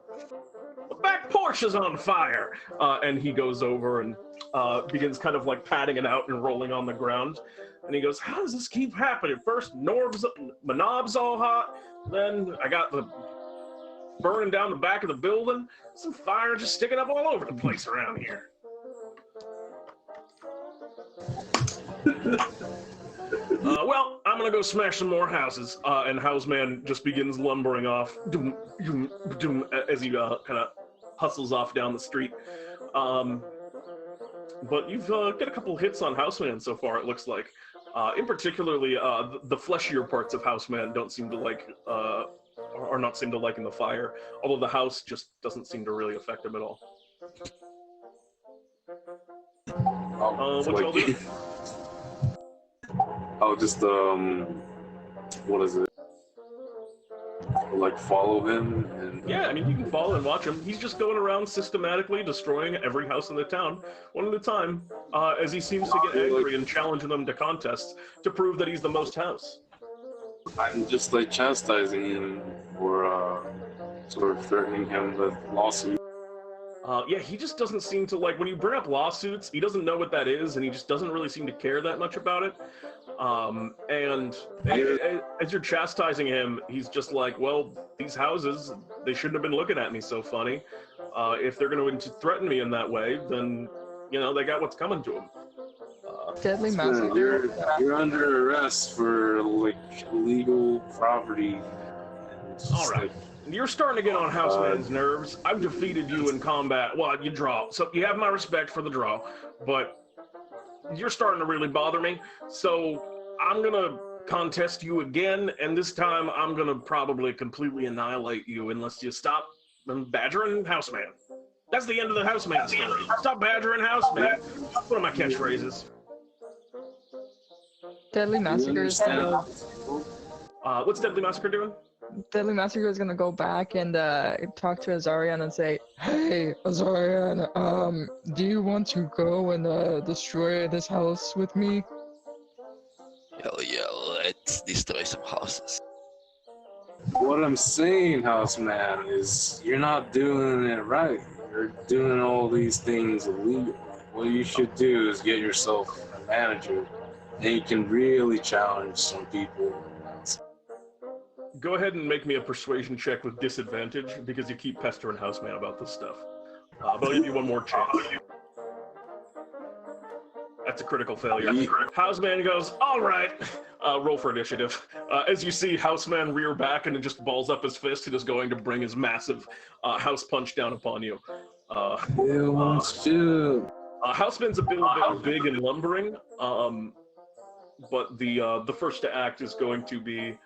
the back porch is on fire. And he goes over and begins kind of patting it out and rolling on the ground. And he goes, how does this keep happening? First, my knob's all hot, then I got the burning down the back of the building, some fire just sticking up all over the place around here. Well, I'm gonna go smash some more houses. And Houseman just begins lumbering off as he kind of hustles off down the street. But you've got a couple hits on Houseman so far, it looks like. In particularly, the fleshier parts of Houseman don't seem to like, are not seem to like in the fire, although the house just doesn't seem to really affect him at all. What y'all do? I'll just, what is it? Like, follow him? And, Yeah, I mean, you can follow and watch him. He's just going around systematically destroying every house in the town, one at a time, as he seems to get angry and challenging them to contests to prove that he's the most house. I'm just, like, chastising him or, sort of threatening him with lawsuits. Yeah, he just doesn't seem to, like, when you bring up lawsuits, he doesn't know what that is, and he just doesn't really seem to care that much about it. And as you're chastising him, he's just like, well, these houses, they shouldn't have been looking at me so funny. If they're going to threaten me in that way, then, you know, they got what's coming to them. Deadly Massacre. You're under arrest for, like, illegal property. All right. You're starting to get on Houseman's nerves. I've defeated you in combat. Well, you draw. So you have my respect for the draw, but you're starting to really bother me. So I'm going to contest you again, and this time I'm going to probably completely annihilate you unless you stop badgering Houseman. That's the end of the Houseman story. Stop badgering Houseman. That's one of my catchphrases. Deadly Massacre is gonna... What's Deadly Massacre doing? Deadly Massacre is gonna go back and talk to Azarion and say, "Hey, Azarion, do you want to go and destroy this house with me?" Hell yeah, let's destroy some houses. What I'm saying, Houseman, is you're not doing it right. You're doing all these things illegal. What you should do is get yourself a manager, and you can really challenge some people. Go ahead and make me a persuasion check with disadvantage, because you keep pestering Houseman about this stuff. But I'll give you one more chance. That's a critical failure. Houseman goes, all right. Roll for initiative. As you see Houseman rear back and it just balls up his fist and is going to bring his massive house punch down upon you. Houseman's a bit big and lumbering, but the first to act is going to be...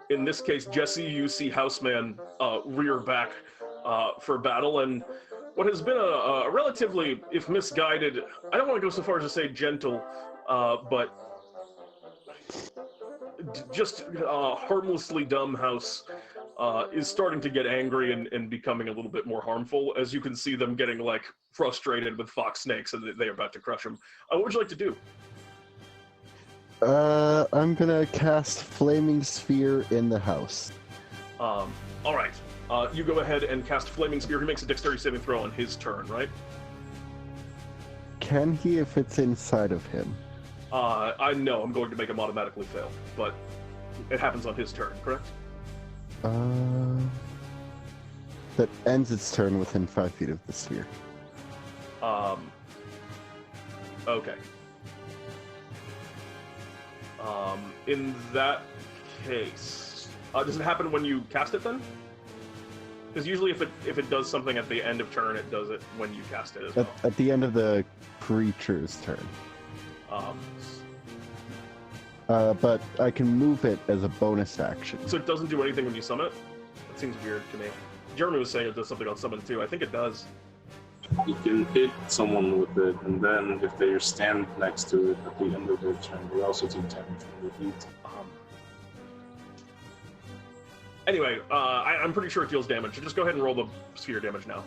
in this case, Jesse, you see Houseman rear back for battle, and what has been a relatively, if misguided, I don't want to go so far as to say gentle, but just harmlessly dumb house is starting to get angry and becoming a little bit more harmful, as you can see them getting like frustrated with fox snakes and they're about to crush him. What would you like to do? I'm gonna cast Flaming Sphere in the house. All right. You go ahead and cast Flaming Sphere. He makes a dexterity saving throw on his turn, right? Can he if it's inside of him? I know I'm going to make him automatically fail, but it happens on his turn, correct? That ends its turn within 5 feet of the sphere. Okay. In that case, does it happen when you cast it then? Because usually if it does something at the end of turn, it does it when you cast it as well. At the end of the creature's turn. But I can move it as a bonus action. So it doesn't do anything when you summon it? That seems weird to me. Jeremy was saying it does something on summon too. I think it does. You can hit someone with it, and then if they stand next to it at the end of their turn, they also do damage from the heat. Anyway, I'm pretty sure it deals damage. So just go ahead and roll the sphere damage now.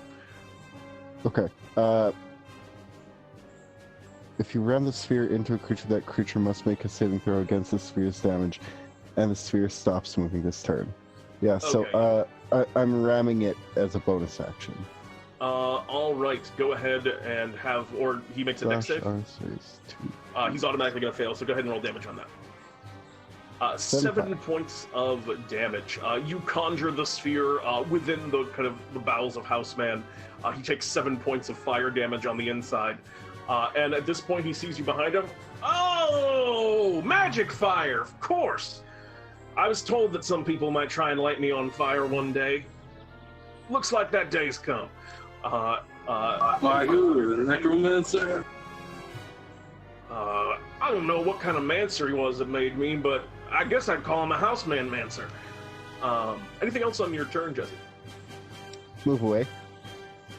Okay. If you ram the sphere into a creature, that creature must make a saving throw against the sphere's damage, and the sphere stops moving this turn. Yeah, so I'm ramming it as a bonus action. All right. Go ahead and have, or he makes a dex save. He's automatically going to fail, so go ahead and roll damage on that. 7 points of damage. You conjure the sphere within the kind of the bowels of Houseman. He takes 7 points of fire damage on the inside. And at this point, he sees you behind him. Oh, magic fire, of course. I was told that some people might try and light me on fire one day. Looks like that day's come. Why, who? The necromancer? I don't know what kind of mancer he was that made me, but I guess I'd call him a houseman mancer. Anything else on your turn, Jesse? Move away.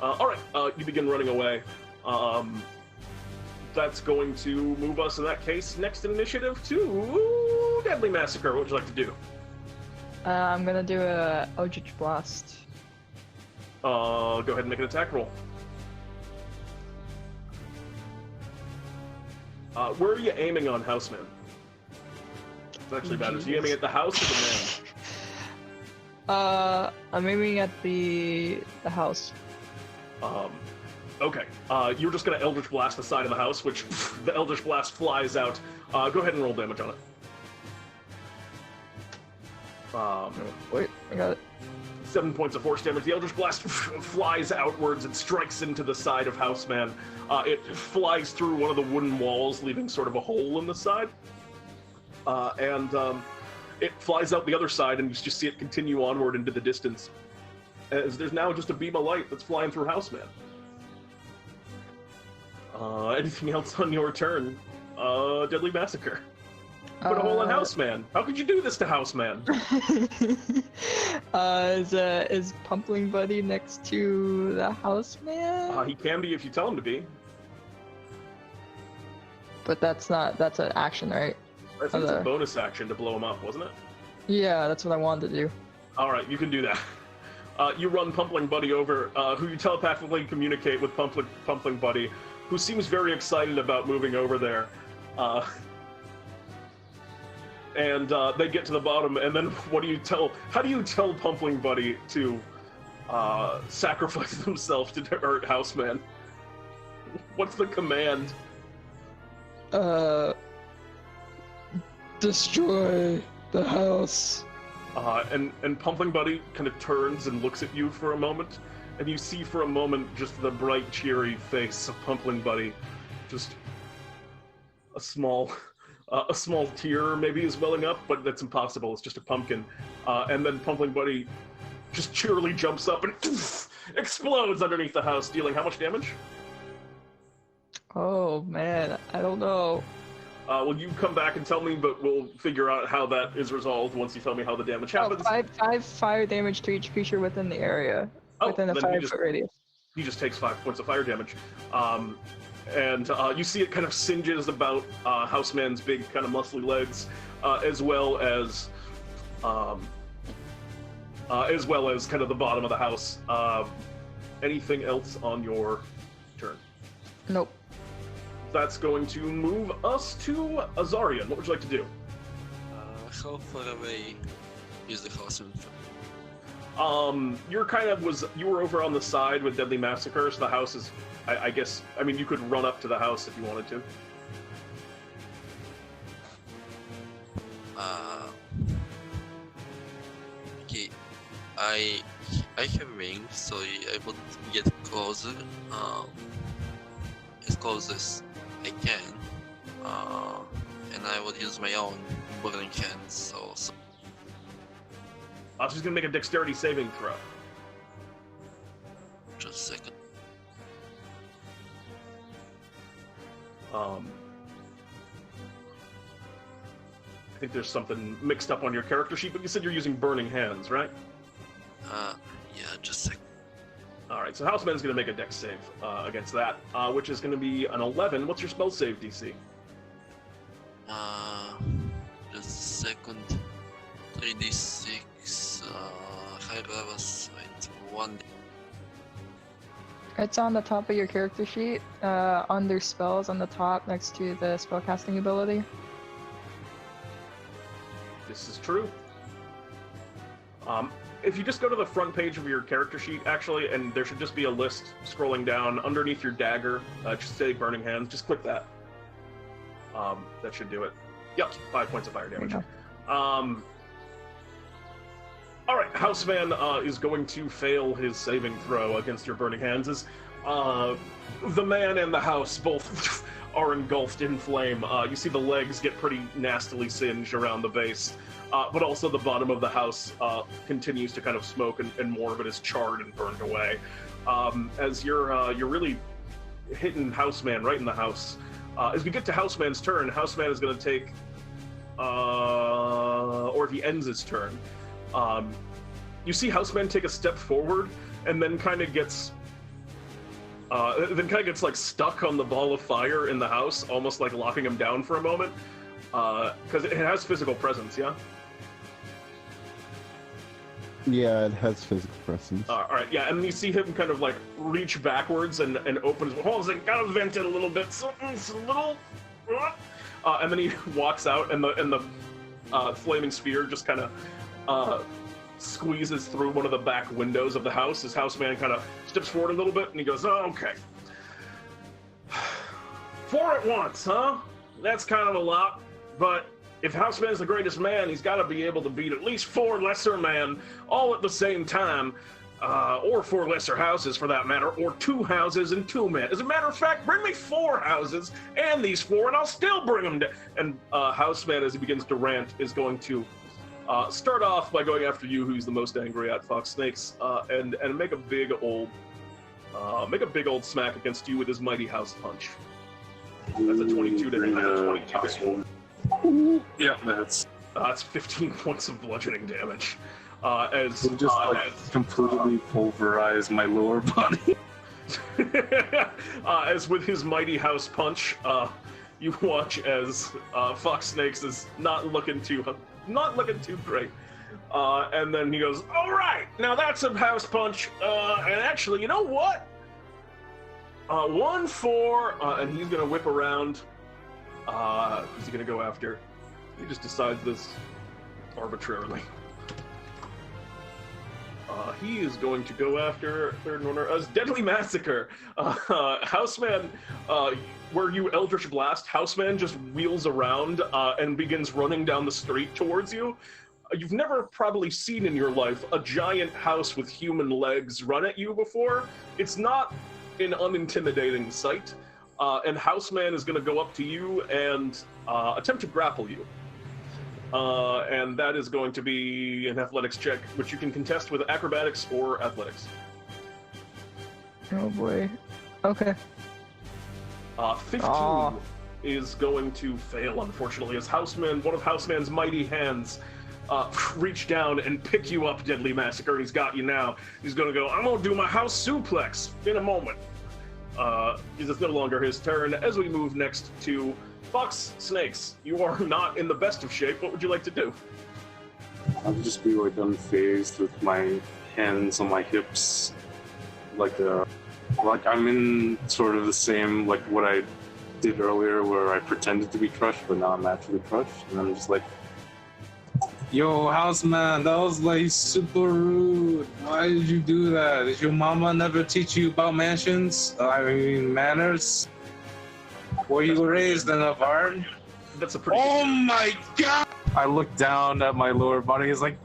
All right, you begin running away. That's going to move us, in that case, next initiative to Deadly Massacre. What would you like to do? I'm gonna do a Eldritch Blast. Go ahead and make an attack roll. Where are you aiming on, Houseman? It's actually matters. Are you aiming at the house or the man? I'm aiming at the house. Okay. You're just gonna Eldritch Blast the side of the house, which the Eldritch Blast flies out. Go ahead and roll damage on it. Wait, I got it. 7 points of force damage. The Eldritch Blast flies outwards and strikes into the side of Houseman. It flies through one of the wooden walls, leaving sort of a hole in the side. And it flies out the other side, and you just see it continue onward into the distance. As there's now just a beam of light that's flying through Houseman. Anything else on your turn? Deadly Massacre. Put a hole in Houseman. How could you do this to Houseman? Is Pumpling Buddy next to the Houseman? He can be if you tell him to be. But that's an action, right? I think it's a bonus action to blow him up, wasn't it? Yeah, that's what I wanted to do. Alright, you can do that. You run Pumpling Buddy over, who you telepathically communicate with Pumpling Buddy, who seems very excited about moving over there. And they get to the bottom, and then how do you tell Pumpling Buddy to sacrifice themselves to hurt Houseman? What's the command? Destroy the house. And Pumpling Buddy kind of turns and looks at you for a moment, and you see for a moment just the bright, cheery face of Pumpling Buddy. Just a small tear maybe is welling up, but that's impossible. It's just a pumpkin. And then Pumpling Buddy just cheerily jumps up and explodes underneath the house, dealing how much damage? Oh man, I don't know. Well, you come back and tell me, but we'll figure out how that is resolved once you tell me how the damage happens. 5 fire damage to each creature within the area, within a 5-foot radius. He just takes 5 points of fire damage. And you see it kind of singes about Houseman's big, kind of muscly legs, as well as kind of the bottom of the house. Anything else on your turn? Nope. That's going to move us to Azarion. What would you like to do? How far away is the Houseman from? You were over on the side with Deadly Massacre, so the house is, I guess, I mean, you could run up to the house if you wanted to. Okay, I have wings, so I would get closer, as close as I can, and I would use my own burning hands, so... She's gonna make a dexterity saving throw. Just a second. I think there's something mixed up on your character sheet, but you said you're using burning hands, right? Yeah, just a second. Alright, so Houseman's gonna make a dex save against that, which is gonna be an 11. What's your spell save DC? Just a second. 3d6, high levels, right, 1. It's on the top of your character sheet, under spells on the top next to the spellcasting ability. This is true. If you just go to the front page of your character sheet, actually, and there should just be a list scrolling down underneath your dagger, just say Burning Hands, just click that. That should do it. Yep, 5 points of fire damage. Alright, Houseman is going to fail his saving throw against your burning hands. As the man and the house both are engulfed in flame. You see the legs get pretty nastily singed around the base, but also the bottom of the house continues to kind of smoke, and more of it is charred and burned away. As you're really hitting Houseman right in the house. As we get to Houseman's turn, Houseman is going to take, or if he ends his turn, you see Houseman take a step forward and then kind of gets like stuck on the ball of fire in the house, almost like locking him down for a moment, because it has physical presence. Yeah. Yeah, it has physical presence. All right, yeah, and you see him kind of like reach backwards and open his holes and kind of vent it a little bit, something's a little, and then he walks out, and the flaming sphere just kind of squeezes through one of the back windows of the house. His Houseman kind of steps forward a little bit, and he goes, "Oh, okay. 4 at once, huh? That's kind of a lot, but if Houseman's the greatest man, he's got to be able to beat at least 4 lesser men all at the same time, or 4 lesser houses for that matter, or 2 houses and 2 men. As a matter of fact, bring me 4 houses and these 4, and I'll still bring them down." And Houseman, as he begins to rant, is going to start off by going after you, who's the most angry at Fox Snakes, and make a big old smack against you with his mighty house punch. That's a 22 to hit. 22. Yeah, that's 15 points of bludgeoning damage. Completely pulverize my lower body. As with his mighty house punch, you watch as Fox Snakes is not looking too great. And then he goes, "All right, now that's a house punch. And actually, you know what? 1 4, and he's gonna whip around. Who's he gonna go after? He just decides this arbitrarily. He is going to go after third order as Deadly Massacre. Houseman, where you Eldritch Blast, Houseman just wheels around and begins running down the street towards you. You've never probably seen in your life a giant house with human legs run at you before. It's not an unintimidating sight. And Houseman is going to go up to you and attempt to grapple you. And that is going to be an athletics check, which you can contest with acrobatics or athletics. Oh boy. Okay. 15 is going to fail, unfortunately, as Houseman, one of Houseman's mighty hands, reach down and pick you up, Deadly Massacre. He's got you now. He's going to go, "I'm going to do my house suplex in a moment." It's no longer his turn. As we move next to Fox Snakes, you are not in the best of shape. What would you like to do? I'll just be like unfazed with my hands on my hips, like I'm in sort of the same like what I did earlier, where I pretended to be crushed, but now I'm actually crushed, and I'm just like, "Yo, Houseman, that was like super rude. Why did you do that? Did your mama never teach you about manners? Were you raised in a barn?" That's a pretty. Oh my god! I look down at my lower body. It's like,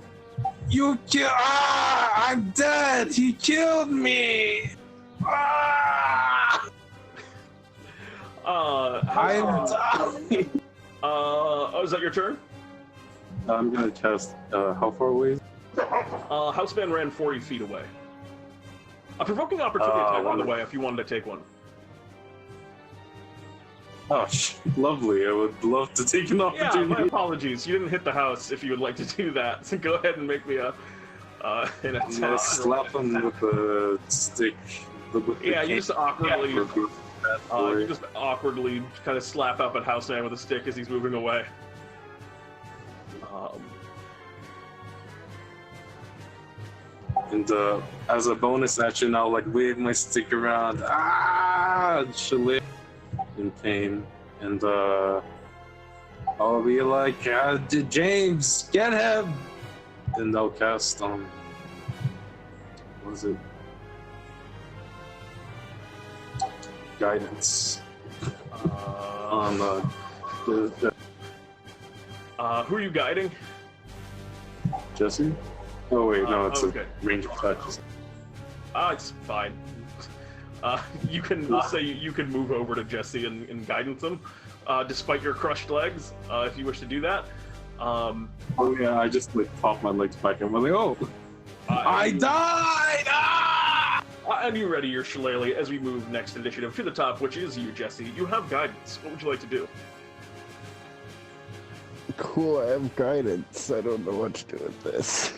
"You kill! I'm dead. He killed me. I'm dying." Is that your turn? I'm gonna test. How far away? Houseman ran 40 feet away. A provoking opportunity attack, by the way, if you wanted to take one. Oh, lovely. I would love to take an opportunity. Yeah, my apologies. You didn't hit the house. If you would like to do that, so go ahead and make me an attack. I'm gonna slap him with a stick. Yeah, you just awkwardly, kind of slap up at Houseman with a stick as he's moving away. And as a bonus action, I'll like wave my stick around. Shillelagh in pain, and I'll be like, "James, get him!" And I'll cast what is it? Guidance on who are you guiding? Jesse. Oh wait, no, it's okay. a range of touches. It's fine. You can say you can move over to Jesse and guidance him, despite your crushed legs, if you wish to do that. Oh yeah, I just like pop my legs back and I'm like, oh, I died! Ah! And you ready your shillelagh as we move next initiative to the top, which is you, Jesse. You have guidance. What would you like to do? Cool, I have guidance. I don't know what to do with this.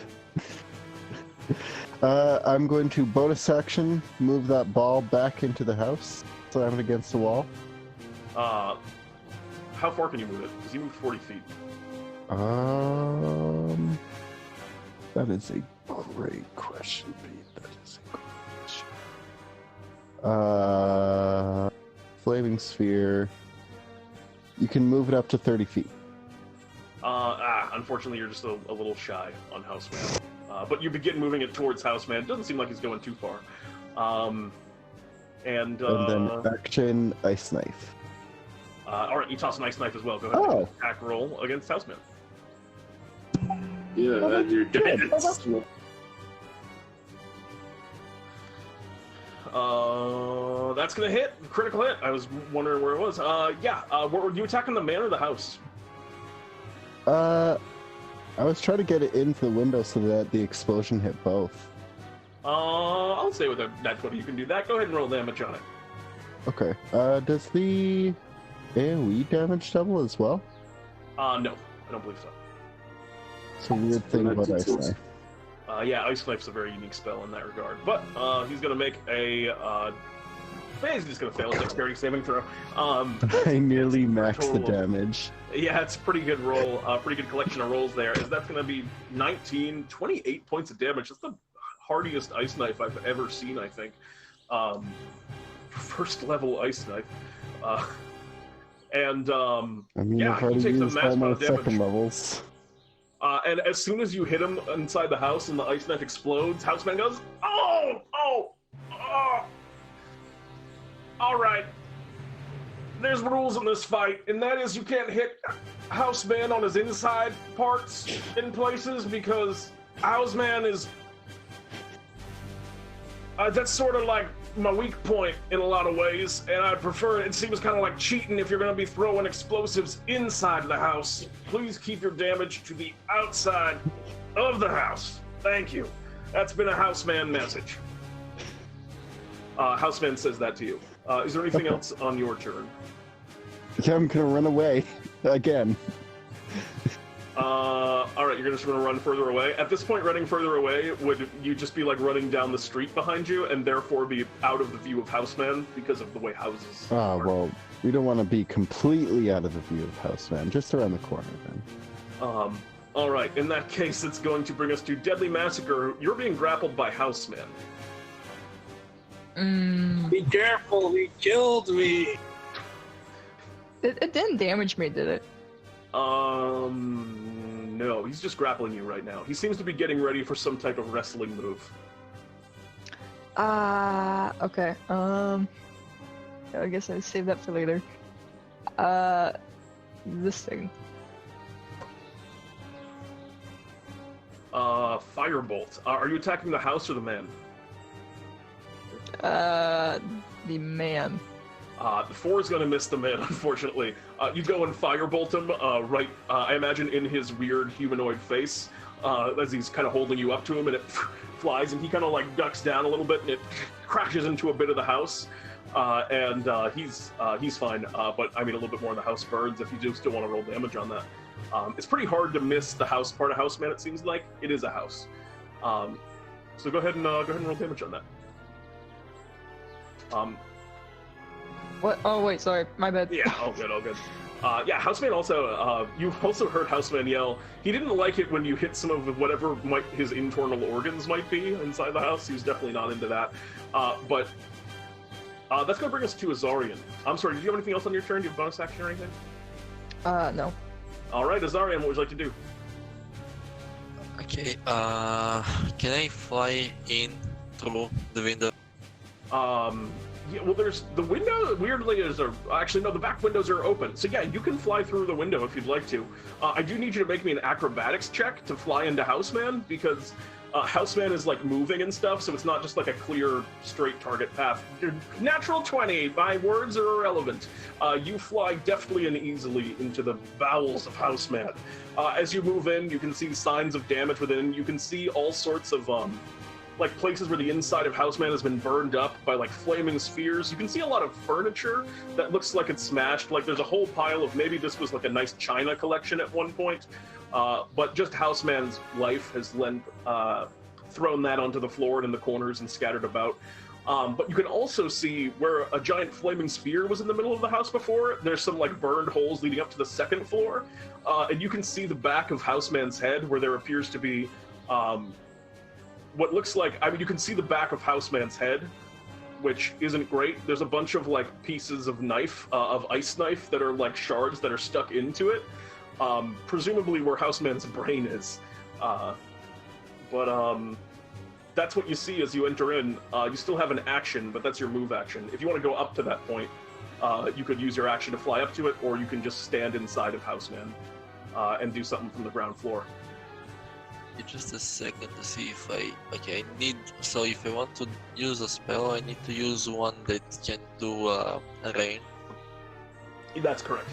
I'm going to bonus action, move that ball back into the house, slam it against the wall. How far can you move it? Because you moved 40 feet. That is a great question, Pete. That is a great question. Flaming sphere. You can move it up to 30 feet. Unfortunately, you're just a little shy on Houseman. But you begin moving it towards Houseman. It doesn't seem like he's going too far. And then action, ice knife. Alright, you toss an ice knife as well. Go ahead and make an attack roll against Houseman. Yeah, you're dead. That's gonna hit. Critical hit. I was wondering where it was. Were you attacking the man or the house? I was trying to get it in for the window so that the explosion hit both. I'll say with that 20 you can do that. Go ahead and roll damage on it. Okay. Does the AoE damage double as well? No, I don't believe so. It's a weird thing about Ice Knife. Ice Knife's a very unique spell in that regard. But he's gonna make a he's just gonna fail a dexterity saving throw. I nearly maxed the damage. Yeah, it's a pretty good roll, pretty good collection of rolls there. That's gonna be 28 points of damage. That's the hardiest Ice Knife I've ever seen, I think. First level Ice Knife. I've he already takes a used mass all amount my of damage. second levels. And as soon as you hit him inside the house and the ice knife explodes, Houseman goes, oh! Alright. There's rules in this fight, and that is you can't hit Houseman on his inside parts in places because Houseman is... that's sort of like my weak point in a lot of ways, and I prefer it seems kind of like cheating if you're going to be throwing explosives inside the house. Please keep your damage to the outside of the house. Thank you. That's been a Houseman message. Houseman says that to you. Is there anything else on your turn? Yeah, I'm gonna run away again. Alright, you're just gonna run further away. At this point, running further away, would you just be like running down the street behind you and therefore be out of the view of Houseman because of the way houses are? Well, we don't want to be completely out of the view of Houseman, just around the corner then. Alright, in that case, it's going to bring us to Deadly Massacre. You're being grappled by Houseman. Be careful, he killed me! It didn't damage me, did it? No, he's just grappling you right now. He seems to be getting ready for some type of wrestling move. Okay. I guess I save that for later. This thing. Firebolt. Are you attacking the house or the man? The man. The 4 is going to miss the man, unfortunately. You go and firebolt him, I imagine in his weird humanoid face, as he's kind of holding you up to him, and it flies, and he kind of like ducks down a little bit, and it crashes into a bit of the house, he's fine, but I mean a little bit more on the house burns if you do still want to roll damage on that. It's pretty hard to miss the house part of Houseman, it seems like. It is a house. So go ahead and roll damage on that. What? Oh wait, sorry, my bad. Yeah, all good. Houseman also, you also heard Houseman yell. He didn't like it when you hit some of whatever his internal organs might be inside the house. He was definitely not into that. But that's going to bring us to Azarion. I'm sorry, did you have anything else on your turn? Do you have bonus action or anything? No. Alright, Azarion, what would you like to do? Okay, can I fly in through the window? Yeah, well, there's the window. Weirdly, actually no. The back windows are open, so yeah, you can fly through the window if you'd like to. I do need you to make me an acrobatics check to fly into Houseman because Houseman is like moving and stuff, so it's not just like a clear, straight target path. Natural 20, my words are irrelevant. You fly deftly and easily into the bowels of Houseman. As you move in, you can see signs of damage within. You can see all sorts of like places where the inside of Houseman has been burned up by like flaming spheres. You can see a lot of furniture that looks like it's smashed. Like there's a whole pile of, maybe this was like a nice china collection at one point. But just Houseman's life has thrown that onto the floor and in the corners and scattered about. But you can also see where a giant flaming sphere was in the middle of the house before. There's some like burned holes leading up to the second floor. And you can see the back of Houseman's head where there appears to be what looks like, I mean, you can see the back of Houseman's head, which isn't great. There's a bunch of like pieces of knife, of ice knife that are like shards that are stuck into it. Presumably where Houseman's brain is. But that's what you see as you enter in. You still have an action, but that's your move action. If you want to go up to that point, you could use your action to fly up to it, or you can just stand inside of Houseman and do something from the ground floor. Just a second to see if I need, so if I want to use a spell, I need to use one that can do rain. That's correct.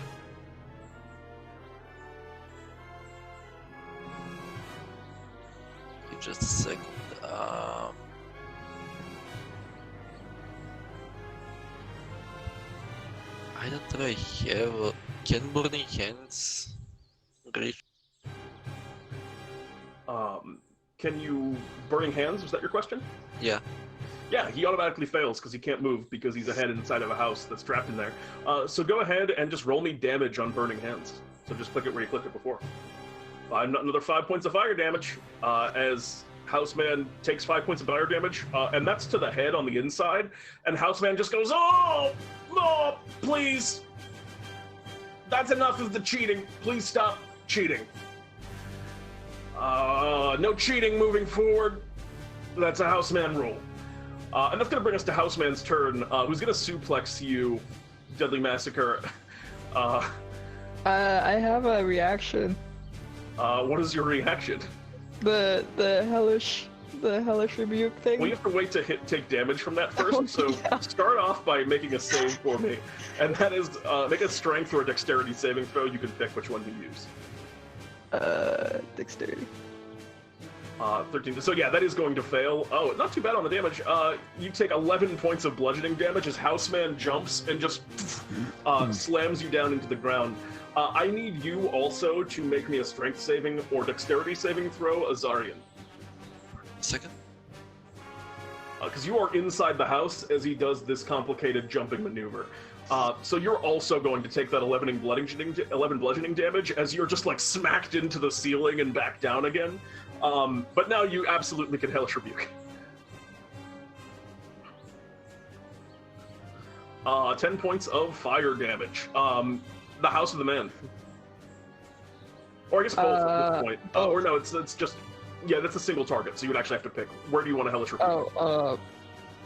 Just a second. I don't really have. Can Burning Hands reach? Can you Burning Hands? Was that your question? Yeah. Yeah, he automatically fails because he can't move because he's a head inside of a house that's trapped in there. So go ahead and just roll me damage on Burning Hands. So just click it where you clicked it before. Another 5 points of fire damage as Houseman takes 5 points of fire damage, and that's to the head on the inside. And Houseman just goes, "Oh, no, please! That's enough of the cheating. Please stop cheating. No cheating moving forward. That's a Houseman rule." And that's going to bring us to Houseman's turn, who's going to suplex you, Deadly Massacre. I have a reaction. What is your reaction? The hellish rebuke thing. Well, you have to wait to take damage from that first. So start off by making a save for me, and that is make a strength or a dexterity saving throw. You can pick which one to use. Dexterity. 13. So yeah, that is going to fail. Oh, not too bad on the damage. You take 11 points of bludgeoning damage as Houseman jumps and just slams you down into the ground. I need you also to make me a strength saving or dexterity saving throw, Azarion. Second. Because you are inside the house as he does this complicated jumping maneuver. So you're also going to take that 11 bludgeoning damage as you're just like smacked into the ceiling and back down again. But now you absolutely can Hellish Rebuke. 10 points of fire damage. The House of the Man. Or I guess both at this point. Or no, it's just, yeah, that's a single target, so you would actually have to pick. Where do you want to Hellish Rebuke?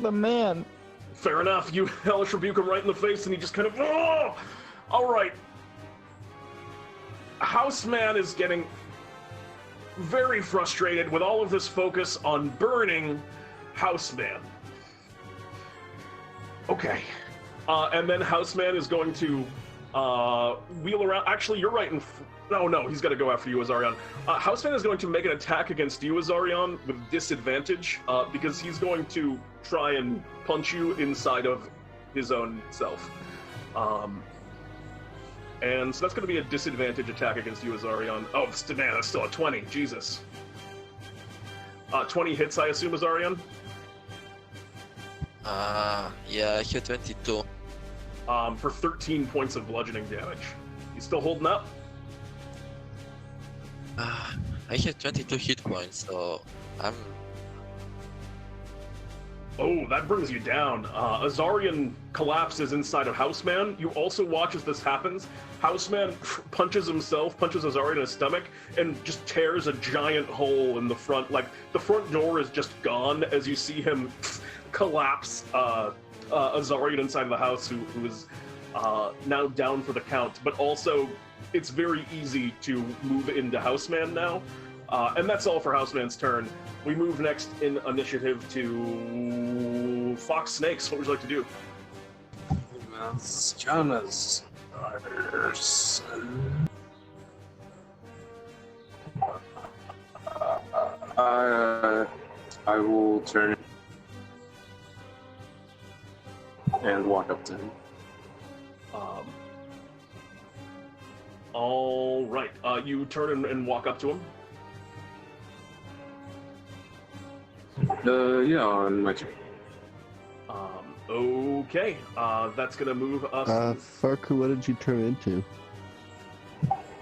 The man. Fair enough. You Hellish Rebuke him right in the face, and he just kind of, oh! All right. Houseman is getting very frustrated with all of this focus on burning Houseman. Okay. And then Houseman is going to wheel around. Actually, you're right. No, he's got to go after you, Azarion. Houseman is going to make an attack against you, Azarion, with disadvantage because he's going to try and punch you inside of his own self. And so that's going to be a disadvantage attack against you, Azarion. Oh, man, that's still a 20. Jesus. 20 hits, I assume, Azarion? Yeah, I hit 22. For 13 points of bludgeoning damage. You still holding up? I hit 22 hit points, so I'm... Oh, that brings you down. Azarion collapses inside of Houseman. You also watch as this happens. Houseman punches Azarion in his stomach, and just tears a giant hole in the front. Like, the front door is just gone as you see him collapse Azarion inside of the house, who is now down for the count. But also, it's very easy to move into Houseman now. And that's all for Houseman's turn. We move next in initiative to Fox Snakes. What would you like to do? Jonas. I will turn and walk up to him. All right. You turn and walk up to him. Yeah, on my turn. Okay. That's gonna move us. Farku, what did you turn into?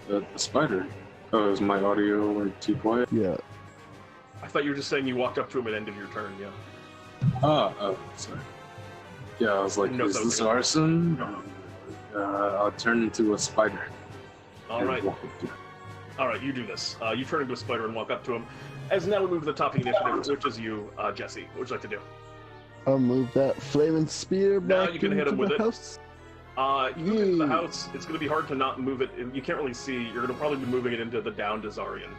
The spider. Oh, is my audio like too quiet? Yeah. I thought you were just saying you walked up to him at the end of your turn. Yeah. Oh, sorry. Yeah, I was like, No, is that was this arson? I'll turn into a spider. All right. All right, you do this. You turn into a spider and walk up to him. As now we move to the top of the initiative, which is you, Jesse. What would you like to do? I'll move that flaming spear back Now you can hit him into with the it. house. You move into the house. It's going to be hard to not move it. You can't really see. You're going to probably be moving it into the downed Azarion.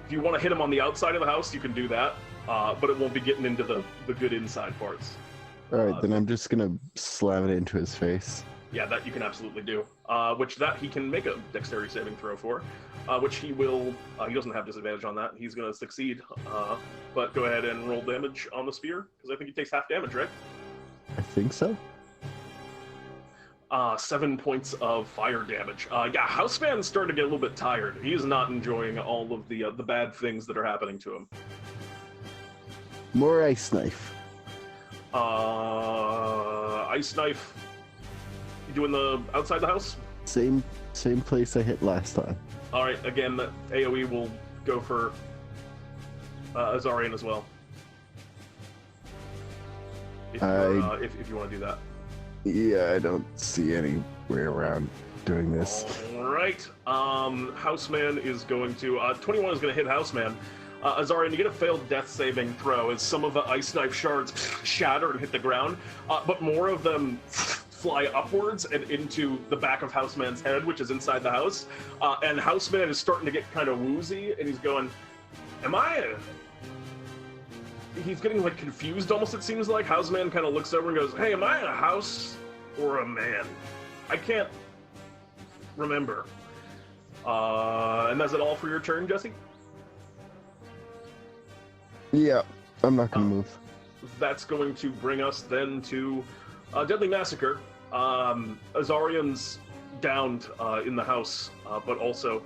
If you want to hit him on the outside of the house, you can do that. But it won't be getting into the good inside parts. Alright, then I'm just gonna slam it into his face. Yeah, that you can absolutely do. Which that he can make a dexterity saving throw for. Which he will. He doesn't have disadvantage on that. He's going to succeed. But go ahead and roll damage on the spear, because I think he takes half damage, right? I think so. 7 points of fire damage. Yeah, Houseman's starting to get a little bit tired. He is not enjoying all of the bad things that are happening to him. More ice knife. Ice knife. You doing the outside the house? Same place I hit last time. All right. Again, the AOE will go for Azarion as well. If you want to do that. Yeah, I don't see any way around doing this. All right. Houseman is going to 21 is going to hit Houseman. Azarion, you get a failed death saving throw as some of the ice knife shards shatter and hit the ground, but more of them fly upwards and into the back of Houseman's head, which is inside the house. And Houseman is starting to get kind of woozy, and he's going, He's getting like confused almost, it seems like. Houseman kind of looks over and goes, hey, am I a house or a man? I can't remember. And that's it all for your turn, Jesse? Yeah, I'm not gonna move. That's going to bring us then to Deadly Massacre. Azarion's downed in the house, but also...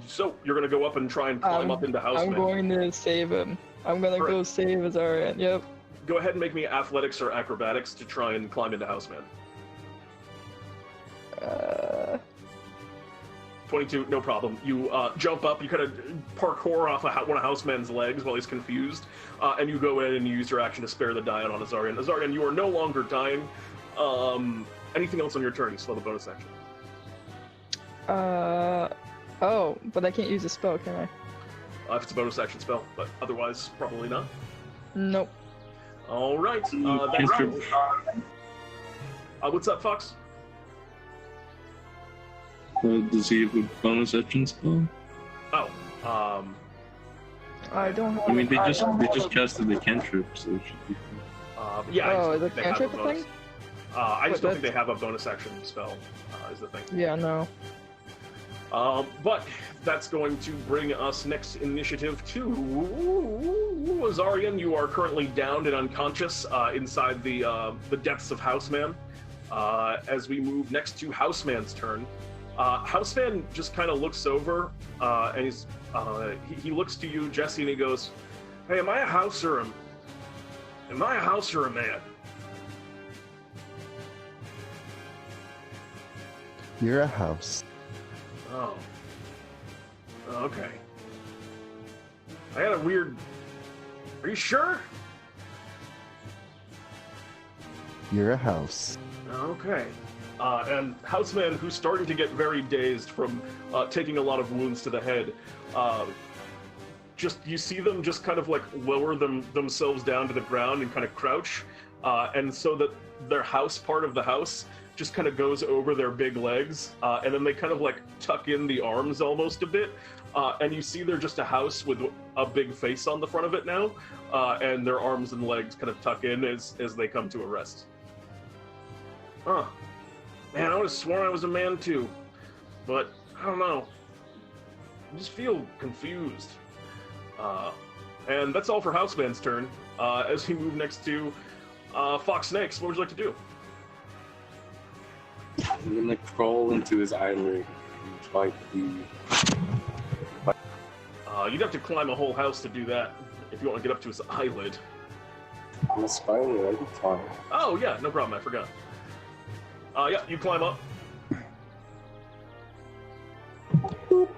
so, you're going to go up and try and climb up into Houseman. I'm going to save him. I'm going to go save Azarion, yep. Go ahead and make me athletics or acrobatics to try and climb into Houseman. 22, no problem. You jump up, you kind of parkour off one of Houseman's legs while he's confused, and you go in and use your action to spare the die on Azarion. Azarion, you are no longer dying. Anything else on your turn? You still have a bonus action. Oh, but I can't use a spell, can I? If it's a bonus action spell, but otherwise, probably not. Nope. All right. That's cool. What's up, Fox? Does he have a bonus action spell? Oh, I don't have. I mean, they just casted the cantrip, so it should be. Yeah. Oh, the cantrip thing? I just don't think they have a bonus action spell. Is the thing. Yeah, no. But that's going to bring us next initiative to Azarion. You are currently downed and unconscious inside the depths of Houseman. As we move next to Houseman's turn, Houseman just kind of looks over and he looks to you, Jesse, and he goes, "Hey, am I a house or a man?" You're a house. Oh. Okay. I had a weird... Are you sure? You're a house. Okay. And Houseman, who's starting to get very dazed from taking a lot of wounds to the head, you see them just kind of like lower themselves down to the ground and kind of crouch, and so that their house part of the house just kind of goes over their big legs, and then they kind of like tuck in the arms almost a bit, and you see they're just a house with a big face on the front of it now, and their arms and legs kind of tuck in as they come to a rest. Huh. Man, I would have sworn I was a man too, but I don't know. I just feel confused. And that's all for Houseman's turn. As we move next to Fox Snakes, what would you like to do? I'm gonna crawl into his eyelid and try to. You'd have to climb a whole house to do that if you want to get up to his eyelid. I'm a spider, I can climb. Oh yeah, no problem. I forgot. Yeah, you climb up. Boop.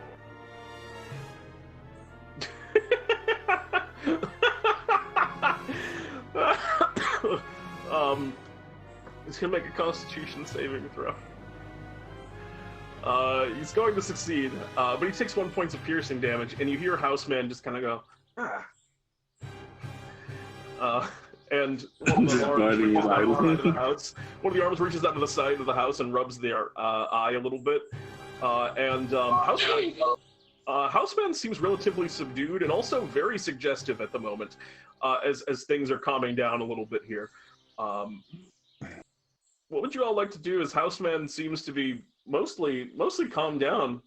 He's gonna make a Constitution saving throw. He's going to succeed, but he takes 1 point of piercing damage, and you hear Houseman just kind of go, ah. And one of the arms reaches out to the side of the house. One of the arms reaches out to the side of the house and rubs their eye a little bit. Houseman seems relatively subdued and also very suggestive at the moment, as things are calming down a little bit here. What would you all like to do? As Houseman seems to be mostly calmed down.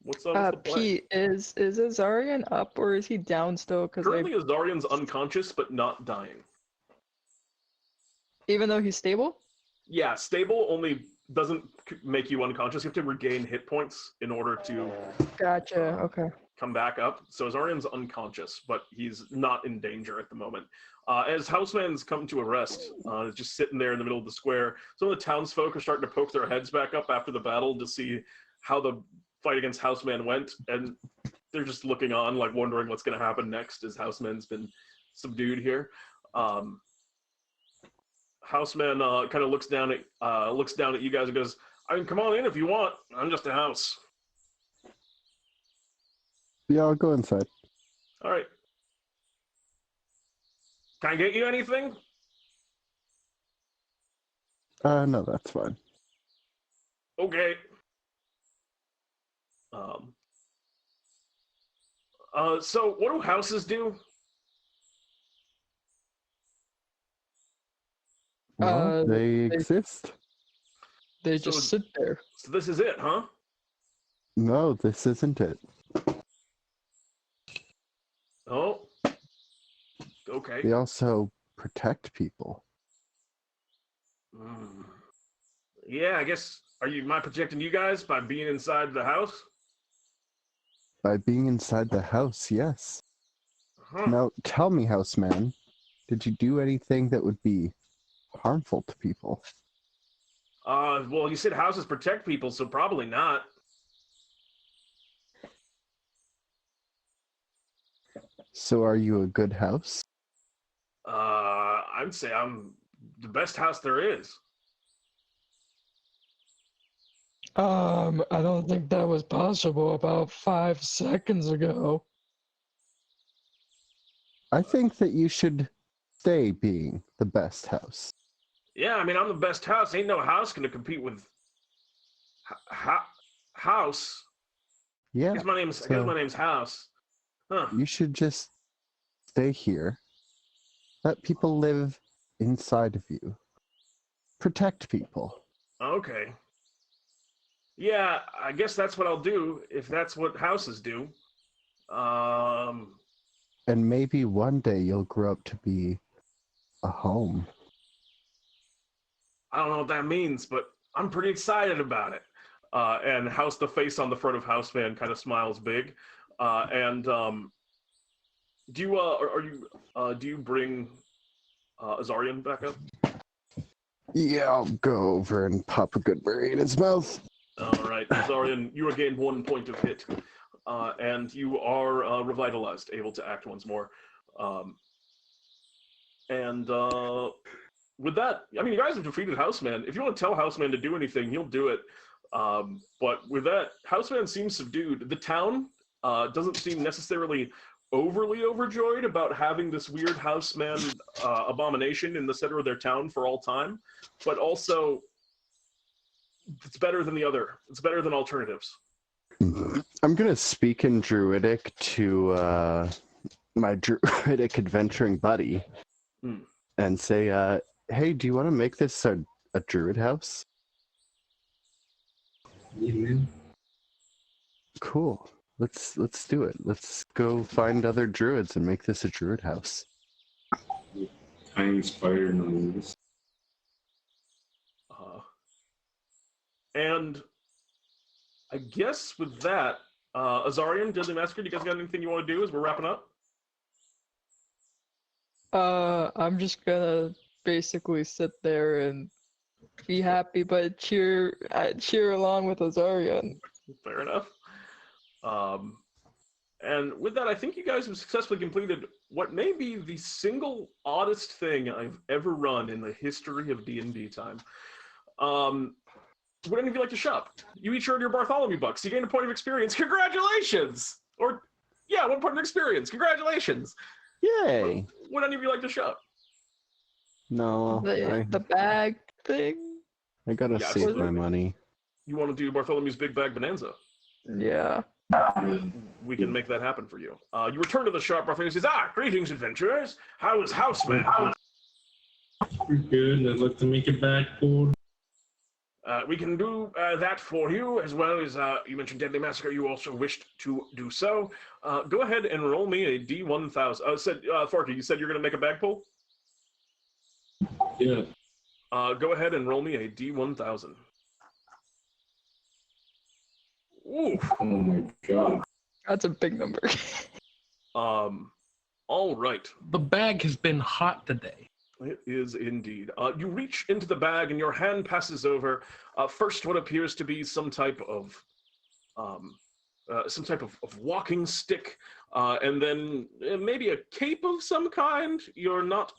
What's up? Pete, is Azarion up or is he down still? Currently, Azarion's unconscious but not dying. Even though he's stable? Yeah, stable only doesn't make you unconscious. You have to regain hit points in order to. Gotcha. Okay. Come back up. So Azarion's unconscious, but he's not in danger at the moment. As Houseman's come to a rest, just sitting there in the middle of the square, some of the townsfolk are starting to poke their heads back up after the battle to see how the fight against Houseman went, and they're just looking on, like wondering what's going to happen next, as Houseman's been subdued here. Houseman kind of looks down at you guys and goes, "I mean, come on in if you want. I'm just a house." Yeah, I'll go inside. All right. Can I get you anything? No, that's fine. Okay. So what do houses do? Well, they exist. They just sit there. So this is it, huh? No, this isn't it. Oh. Okay. They also protect people. Yeah, I guess. Am I protecting you guys by being inside the house? By being inside the house, yes. Huh. Now, tell me, Houseman, did you do anything that would be harmful to people? Well, you said houses protect people, so probably not. So are you a good house? I'd say I'm the best house there is. I don't think that was possible about 5 seconds ago. I think that you should stay being the best house. Yeah, I mean, I'm the best house. Ain't no house gonna compete with house. Yeah. I guess my name's House. Huh. You should just stay here. Let people live inside of you. Protect people. Okay. Yeah, I guess that's what I'll do, if that's what houses do. And maybe one day you'll grow up to be a home. I don't know what that means, but I'm pretty excited about it. And the face on the front of Houseman kind of smiles big. Do you bring Azarion back up? Yeah, I'll go over and pop a good berry in his mouth. All right, Azarion, you regained 1 point of hit, and you are revitalized, able to act once more. With that, I mean, you guys have defeated Houseman. If you want to tell Houseman to do anything, he'll do it. But with that, Houseman seems subdued. The town doesn't seem necessarily overly overjoyed about having this weird houseman abomination in the center of their town for all time, but also it's better than the other. It's better than alternatives. I'm gonna speak in Druidic to my Druidic adventuring buddy and say, hey, do you want to make this a Druid house? Yeah, man. Cool. Let's do it. Let's go find other Druids and make this a Druid house. Tiny spider nose. And I guess with that, Azarion, Deadly Massacre, do you guys got anything you want to do as we're wrapping up? I'm just gonna basically sit there and be happy, but cheer along with Azarion. Fair enough. And with that, I think you guys have successfully completed what may be the single oddest thing I've ever run in the history of DnDTime. Would any of you like to shop? You each earned your Bartholomew bucks. You gained a point of experience. Congratulations! Or, yeah, 1 point of experience. Congratulations! Yay! Would any of you like to shop? No, The bag thing? I gotta Yeah, save my absolutely. money. You want to do Bartholomew's Big Bag Bonanza? Yeah. We can make that happen for you. You return to the shop, Bartholomew says, greetings, adventurers. How is Houseman? We're good. I'd like to make a bag pull. We can do that for you, as well as you mentioned Deadly Massacre. You also wished to do so. Go ahead and roll me a D1000. Forky, you said you're going to make a bag pull? Yeah. Go ahead and roll me a D1000. Ooh. Oh my god. That's a big number. All right. The bag has been hot today. It is indeed. You reach into the bag and your hand passes over first what appears to be some type of walking stick, and then maybe a cape of some kind. You're not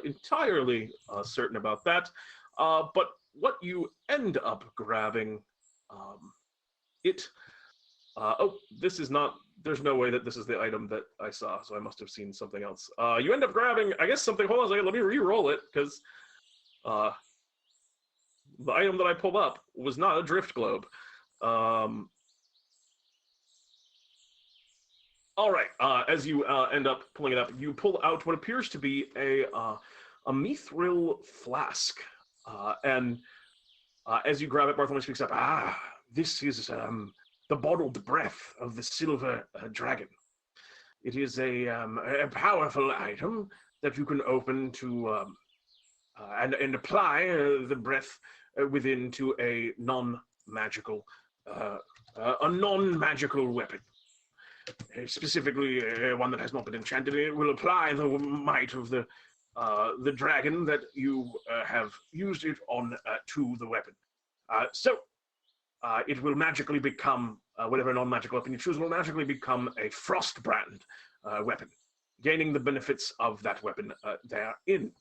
entirely certain about that, but what you end up grabbing, this is not. There's no way that this is the item that I saw, so I must have seen something else. You end up grabbing, I guess, something. Hold on a second, let me re-roll it, because the item that I pulled up was not a drift globe. All right, as you end up pulling it up, you pull out what appears to be a mithril flask, and as you grab it, Bartholomew speaks up. This is the bottled breath of the silver dragon. It is a powerful item that you can open to and apply the breath within to a non-magical weapon. Specifically, one that has not been enchanted. It will apply the might of the dragon that you have used it on to the weapon. It will magically become, whatever non-magical weapon you choose, will magically become a Frostbrand weapon, gaining the benefits of that weapon therein.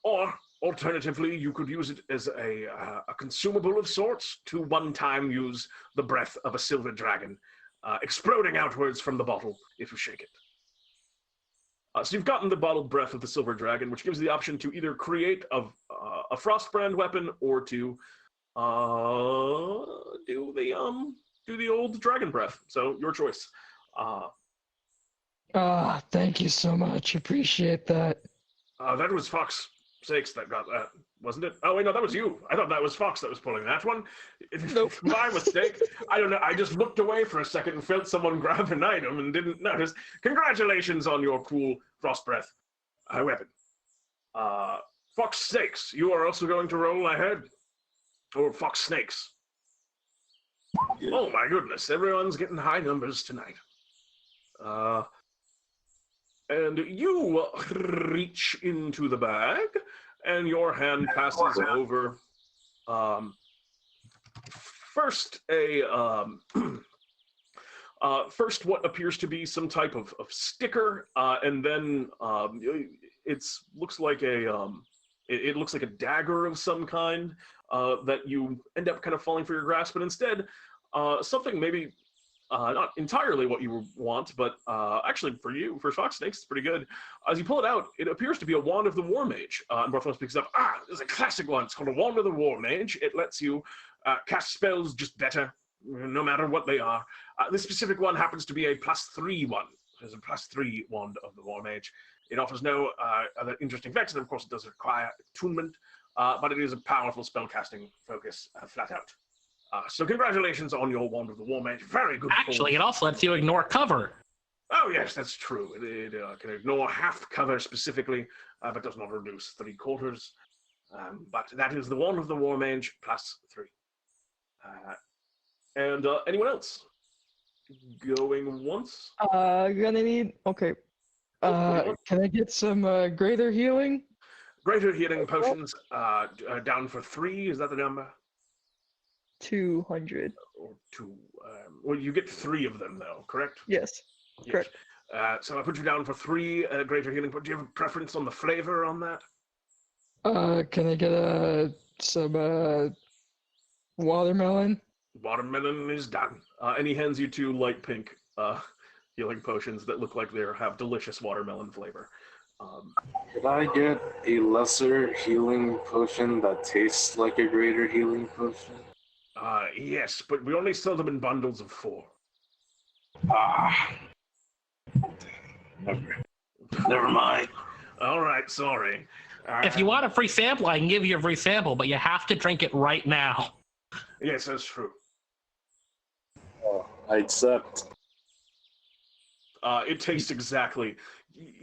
Or, alternatively, you could use it as a consumable of sorts to one-time use the breath of a silver dragon, exploding outwards from the bottle if you shake it. So you've gotten the bottled breath of the silver dragon, which gives you the option to either create a Frostbrand weapon or to do the old dragon breath. So your choice. Thank you so much. Appreciate that. That was Fox 6 that got that, wasn't it? Oh wait, no, that was you. I thought that was Fox that was pulling that one. Nope. My mistake. I don't know. I just looked away for a second and felt someone grab an item and didn't notice. Congratulations on your cool frost breath weapon. Fox 6, you are also going to roll ahead. Or Fox Snakes. Yeah. Oh my goodness, everyone's getting high numbers tonight. And you reach into the bag, and your hand passes over. First, first what appears to be some type of sticker, and then it looks like a dagger of some kind. That you end up kind of falling for your grasp, but instead, something maybe Not entirely what you want, but actually for you, for Shock Snakes, it's pretty good. As you pull it out, it appears to be a Wand of the War Mage. And Bartholomew picks it up. This is a classic one. It's called a Wand of the War Mage. It lets you cast spells just better, no matter what they are. This specific one happens to be a +3 one. There's a +3 Wand of the War Mage. It offers no other interesting effects, and of course it does require attunement, but it is a powerful spellcasting focus, flat out. So congratulations on your Wand of the War Mage. Very good. Actually, it also lets you ignore cover. Oh yes, that's true. It can ignore half cover specifically, but does not reduce 3/4. But that is the Wand of the War Mage +3. And anyone else? Going once? Gonna need. Okay. Can I get some greater healing? Greater healing potions. Down for 3. Is that the number? 200. Or 2. Well, you get 3 of them though, correct? Yes. Correct. So I put you down for 3 greater healing. Do you have a preference on the flavor on that? Can I get some watermelon? Watermelon is done. And he hands you 2 light pink healing potions that look like they have delicious watermelon flavor. Could I get a lesser healing potion that tastes like a greater healing potion? Yes, but we only sell them in bundles of 4. Never mind. All right, sorry. If you want a free sample, I can give you a free sample, but you have to drink it right now. Yes, that's true. I accept. It tastes exactly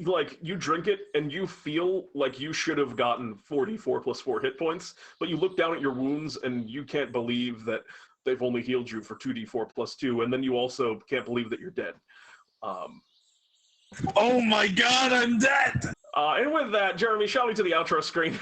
like you drink it and you feel like you should have gotten 44 + 4 hit points, but you look down at your wounds and you can't believe that they've only healed you for 2d4 + 2, and then you also can't believe that you're dead. Oh my god, I'm dead! And with that, Jeremy, shall we to the outro screen?